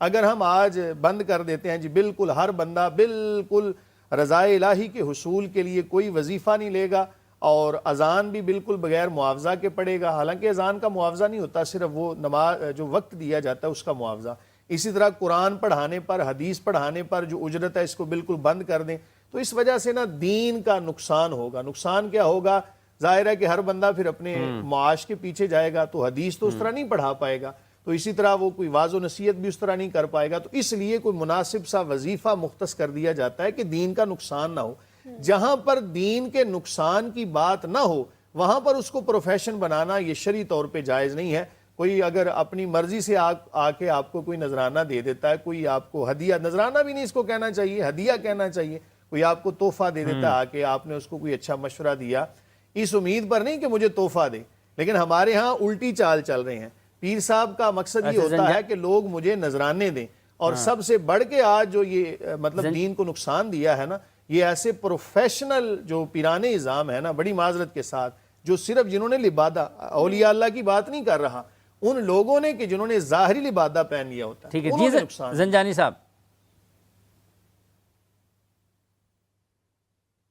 اگر ہم آج بند کر دیتے ہیں جی بالکل ہر بندہ بالکل رضائے الہی کے حصول کے لیے کوئی وظیفہ نہیں لے گا، اور اذان بھی بالکل بغیر معاوضہ کے پڑے گا، حالانکہ اذان کا معاوضہ نہیں ہوتا، صرف وہ نماز جو وقت دیا جاتا ہے اس کا معاوضہ۔ اسی طرح قرآن پڑھانے پر، حدیث پڑھانے پر جو اجرت ہے اس کو بالکل بند کر دیں، تو اس وجہ سے نا دین کا نقصان ہوگا۔ نقصان کیا ہوگا؟ ظاہر ہے کہ ہر بندہ پھر اپنے معاش کے پیچھے جائے گا، تو حدیث تو اس طرح نہیں پڑھا پائے گا، تو اسی طرح وہ کوئی واعظ و نصیحت بھی اس طرح نہیں کر پائے گا۔ تو اس لیے کوئی مناسب سا وظیفہ مختص کر دیا جاتا ہے کہ دین کا نقصان نہ ہو۔ جہاں پر دین کے نقصان کی بات نہ ہو وہاں پر اس کو پروفیشن بنانا یہ شرعی طور پہ جائز نہیں ہے۔ کوئی اگر اپنی مرضی سے آ کے آپ کو کوئی نذرانہ دے دیتا ہے، کوئی آپ کو ہدیہ، نذرانہ بھی نہیں اس کو کہنا چاہیے، ہدیہ کہنا چاہیے، کوئی آپ کو تحفہ دے دیتا ہے آ کے، آپ نے اس کو کوئی اچھا مشورہ دیا اس امید پر نہیں کہ مجھے تحفہ دے، لیکن ہمارے ہاں الٹی چال چل رہے ہیں۔ پیر صاحب کا مقصد یہ ہوتا ہے کہ لوگ مجھے نذرانے دیں، اور سب سے بڑھ کے آج جو یہ مطلب دین کو نقصان دیا ہے نا، یہ ایسے پروفیشنل جو پیرانے نظام ہے نا، بڑی معذرت کے ساتھ، جو صرف جنہوں نے لبادہ، اولیاء اللہ کی بات نہیں کر رہا، ان لوگوں نے کہ جنہوں نے ظاہری لبادہ پہن لیا ہوتا ہے، ٹھیک ہے انہوں نے جی نقصان۔ زنجانی صاحب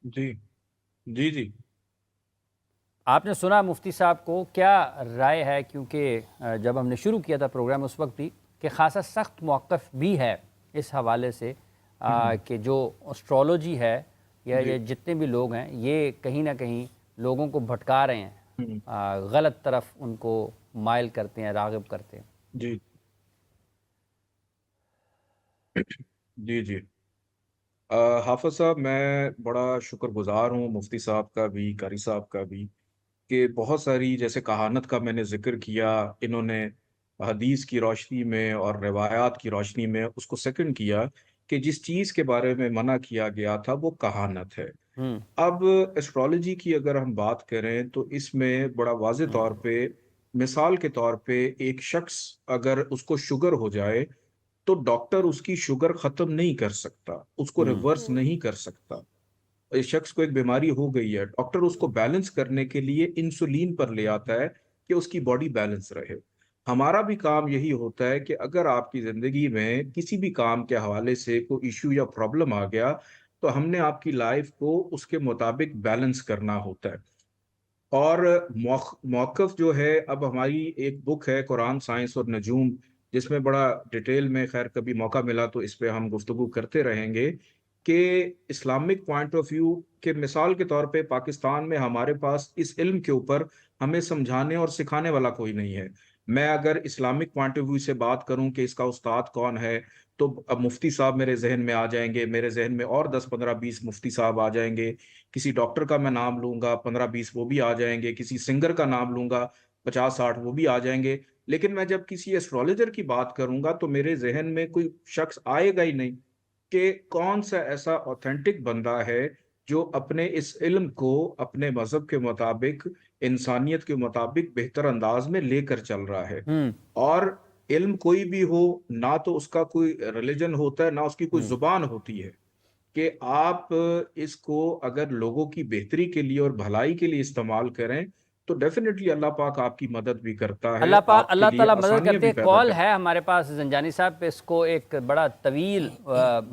جی جی جی آپ نے سنا مفتی صاحب کو، کیا رائے ہے؟ کیونکہ جب ہم نے شروع کیا تھا پروگرام اس وقت بھی کہ خاصا سخت موقف بھی ہے اس حوالے سے کہ جو اسٹرالوجی ہے یا یہ جتنے بھی لوگ ہیں یہ کہیں نہ کہیں لوگوں کو بھٹکا رہے ہیں، غلط طرف ان کو مائل کرتے ہیں، راغب کرتے ہیں۔ جی جی جی حافظ صاحب میں بڑا شکر گزار ہوں مفتی صاحب کا بھی، قاری صاحب کا بھی، کہ بہت ساری جیسے کہانت کا میں نے ذکر کیا، انہوں نے حدیث کی روشنی میں اور روایات کی روشنی میں اس کو سیکنڈ کیا کہ جس چیز کے بارے میں منع کیا گیا تھا وہ کہانت ہے۔ اب ایسٹرالوجی کی اگر ہم بات کریں تو اس میں بڑا واضح طور پہ، مثال کے طور پہ، ایک شخص اگر اس کو شوگر ہو جائے تو ڈاکٹر اس کی شوگر ختم نہیں کر سکتا، اس کو ریورس نہیں کر سکتا۔ اس شخص کو ایک بیماری ہو گئی ہے، ڈاکٹر اس کو بیلنس کرنے کے لیے انسولین پر لے آتا ہے کہ اس کی باڈی بیلنس رہے۔ ہمارا بھی کام یہی ہوتا ہے کہ اگر آپ کی زندگی میں کسی بھی کام کے حوالے سے کوئی ایشو یا پرابلم آ گیا تو ہم نے آپ کی لائف کو اس کے مطابق بیلنس کرنا ہوتا ہے۔ اور موقف جو ہے، اب ہماری ایک بک ہے قرآن، سائنس اور نجوم، جس میں بڑا ڈیٹیل میں، خیر کبھی موقع ملا تو اس پہ ہم گفتگو کرتے رہیں گے، کہ اسلامک پوائنٹ آف ویو کے مثال کے طور پہ پاکستان میں ہمارے پاس اس علم کے اوپر ہمیں سمجھانے اور سکھانے والا کوئی نہیں ہے۔ میں اگر اسلامک پوائنٹ آف ویو سے بات کروں کہ اس کا استاد کون ہے، تو اب مفتی صاحب میرے ذہن میں آ جائیں گے، میرے ذہن میں اور 10 15 20 مفتی صاحب آ جائیں گے، کسی ڈاکٹر کا میں نام لوں گا 15 20 وہ بھی آ جائیں گے، کسی سنگر کا نام لوں گا 50 60 وہ بھی آ جائیں گے۔ لیکن میں جب کسی ایسٹرولوجر کی بات کروں گا تو میرے ذہن میں کوئی شخص آئے گا ہی نہیں کہ کون سا ایسا اوتھینٹک بندہ ہے جو اپنے اس علم کو اپنے مذہب کے مطابق، انسانیت کے مطابق بہتر انداز میں لے کر چل رہا ہے۔ اور علم کوئی بھی ہو، نہ تو اس کا کوئی ریلیجن ہوتا ہے، نہ اس کی کوئی زبان ہوتی ہے، کہ آپ اس کو اگر لوگوں کی بہتری کے لیے اور بھلائی کے لیے استعمال کریں تو ڈیفینیٹلی اللہ پاک آپ کی مدد بھی کرتا ہے، اللہ پاک، آپ کے اللہ لیے تعالیٰ مدد آسانیاں کرتے بھی ہیں۔ پیدا کال کرتا ہے ہمارے پاس زنجانی صاحب پہ، اس کو ایک بڑا طویل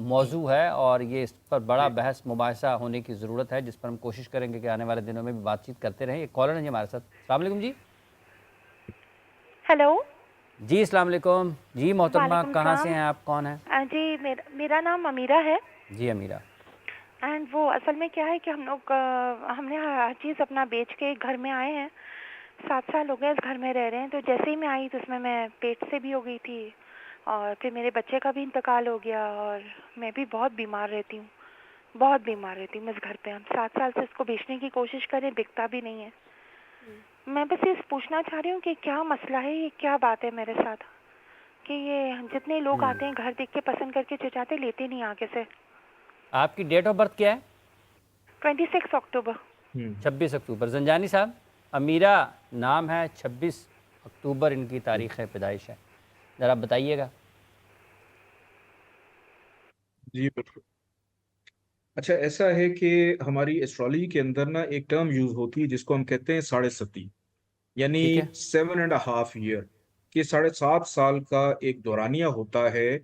موضوع ہے اور یہ اس پر بڑا بحث مباحثہ ہونے کی ضرورت ہے، جس پر ہم کوشش کریں گے کہ آنے والے دنوں میں بھی بات چیت کرتے رہیں۔ ایک کالر ہیں ہمارے ساتھ۔ السلام علیکم جی۔ ہیلو جی السلام علیکم جی محترمہ، وعلیکم کہاں سے السلام۔ ہیں آپ، کون ہیں؟ جی میرا نام امیرہ ہے۔ جی امیرہ۔ اینڈ وہ اصل میں کیا ہے کہ ہم نے ہر چیز اپنا بیچ کے ایک گھر میں آئے ہیں، 7 سال ہو گئے اس گھر میں رہ رہے ہیں۔ تو جیسے ہی میں آئی تو اس میں پیٹ سے بھی ہو گئی تھی، اور پھر میرے بچے کا بھی انتقال ہو گیا، اور میں بھی بہت بیمار رہتی ہوں، بہت بیمار رہتی ہوں اس گھر پہ۔ ہم 7 سال سے اس کو بیچنے کی کوشش کریں، بکتا بھی نہیں ہے۔ میں بس یہ پوچھنا چاہ رہی ہوں کہ کیا مسئلہ ہے، یہ کیا بات ہے میرے ساتھ کہ یہ جتنے لوگ آتے ہیں گھر دیکھ کے پسند کر کے چچاتے، لیتے نہیں آگے سے۔ آپ کی ڈیٹ آف برتھ کیا ہے؟ 26 اکتوبر۔ 26 اکتوبر۔ زنجانی صاحب، امیرہ نام ہے، 26 اکتوبر ان کی تاریخ پیدائش ہے، ذرا بتائیے گا۔ جی بالکل۔ اچھا، ایسا ہے کہ ہماری ایسٹرالوجی کے اندر نا ایک ٹرم یوز ہوتی ہے جس کو ہم کہتے ہیں 7.5، یعنی ٹھیک ہے۔ 7.5 ایئر، کہ 7.5 سال کا ایک دورانیہ ہوتا ہے،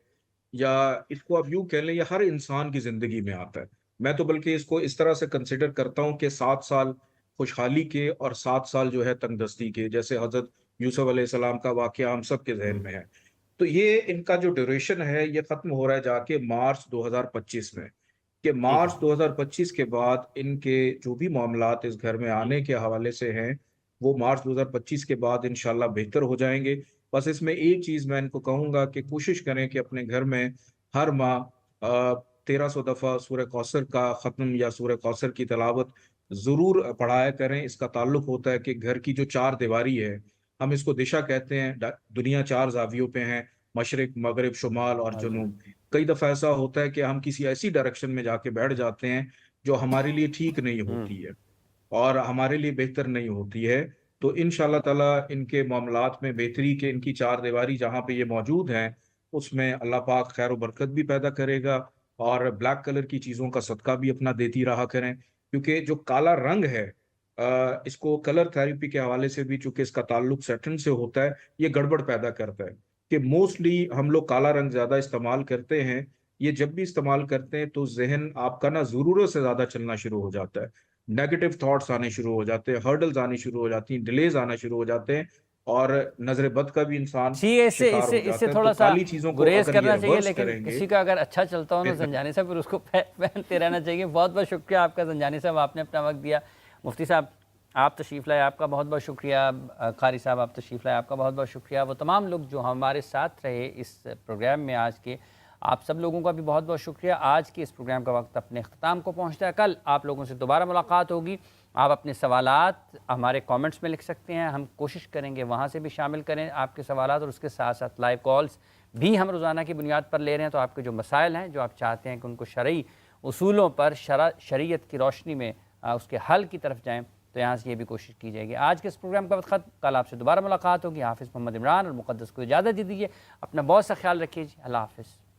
یا اس کو آپ یوں کہہ لیں، یہ ہر انسان کی زندگی میں آتا ہے۔ میں تو بلکہ اس کو اس طرح سے کنسیڈر کرتا ہوں کہ 7 سال خوشحالی کے اور 7 سال جو ہے تنگ دستی کے، جیسے حضرت یوسف علیہ السلام کا واقعہ ہم سب کے ذہن میں ہے۔ تو یہ ان کا جو ڈیوریشن ہے یہ ختم ہو رہا ہے جا کے مارچ 2025 میں، کہ مارچ 2025 کے بعد ان کے جو بھی معاملات اس گھر میں آنے کے حوالے سے ہیں وہ مارچ 2025 کے بعد انشاءاللہ بہتر ہو جائیں گے۔ بس اس میں ایک چیز میں ان کو کہوں گا کہ کوشش کریں کہ اپنے گھر میں ہر ماہ 1300 دفعہ سورہ کوثر کا ختم یا سورہ کوثر کی تلاوت ضرور پڑھایا کریں۔ اس کا تعلق ہوتا ہے کہ گھر کی جو 4 دیواری ہے، ہم اس کو دشا کہتے ہیں، دنیا 4 زاویوں پہ ہیں، مشرق، مغرب، شمال اور جنوب۔ کئی دفعہ ایسا ہوتا ہے کہ ہم کسی ایسی ڈائریکشن میں جا کے بیٹھ جاتے ہیں جو ہمارے لیے ٹھیک نہیں ہوتی ہے اور ہمارے لیے بہتر نہیں ہوتی ہے۔ تو انشاءاللہ تعالیٰ ان کے معاملات میں بہتری کے، ان کی 4 دیواری جہاں پہ یہ موجود ہیں اس میں اللہ پاک خیر و برکت بھی پیدا کرے گا، اور بلیک کلر کی چیزوں کا صدقہ بھی اپنا دیتی رہا کریں، کیونکہ جو کالا رنگ ہے اس کو کلر تھیراپی کے حوالے سے بھی چونکہ اس کا تعلق سیٹرن سے ہوتا ہے، یہ گڑبڑ پیدا کرتا ہے کہ موسٹلی ہم لوگ کالا رنگ زیادہ استعمال کرتے ہیں۔ یہ جب بھی استعمال کرتے ہیں تو ذہن آپ کا نا ضرورت سے زیادہ چلنا شروع ہو جاتا ہے، نیگیٹو تھاٹس آنے شروع ہو جاتے ہیں، ہرڈلز آنی شروع ہو جاتی ہیں، ڈیلیز آنا شروع ہو جاتے ہیں، اور نظر بد کا بھی انسان جی، اس سے تھوڑا سا گریز کرنا چاہیے، لیکن کسی کا اگر اچھا چلتا ہو نا زنجانی صاحب، پھر اس کو پہنتے رہنا چاہیے۔ بہت بہت شکریہ آپ کا زنجانی صاحب، آپ نے اپنا وقت دیا۔ مفتی صاحب آپ تشریف لائے، آپ کا بہت بہت شکریہ۔ قاری صاحب آپ تشریف لائے، آپ کا بہت بہت شکریہ۔ وہ تمام لوگ جو ہمارے ساتھ رہے اس پروگرام میں آج کے، آپ سب لوگوں کا بھی بہت بہت شکریہ۔ آج کے اس پروگرام کا وقت اپنے اختتام کو پہنچتا ہے۔ کل آپ لوگوں سے دوبارہ ملاقات ہوگی۔ آپ اپنے سوالات ہمارے کامنٹس میں لکھ سکتے ہیں، ہم کوشش کریں گے وہاں سے بھی شامل کریں آپ کے سوالات، اور اس کے ساتھ ساتھ لائیو کالز بھی ہم روزانہ کی بنیاد پر لے رہے ہیں۔ تو آپ کے جو مسائل ہیں، جو آپ چاہتے ہیں کہ ان کو شرعی اصولوں پر، شریعت کی روشنی میں اس کے حل کی طرف جائیں، تو یہاں سے یہ بھی کوشش کی جائے گی. آج کے اس پروگرام کا وقت ختم. کل آپ سے دوبارہ ملاقات ہوگی. حافظ محمد عمران اور مقدس کو اجازت دیجیے. اپنا بہت سا خیال رکھیے جی. اللہ حافظ.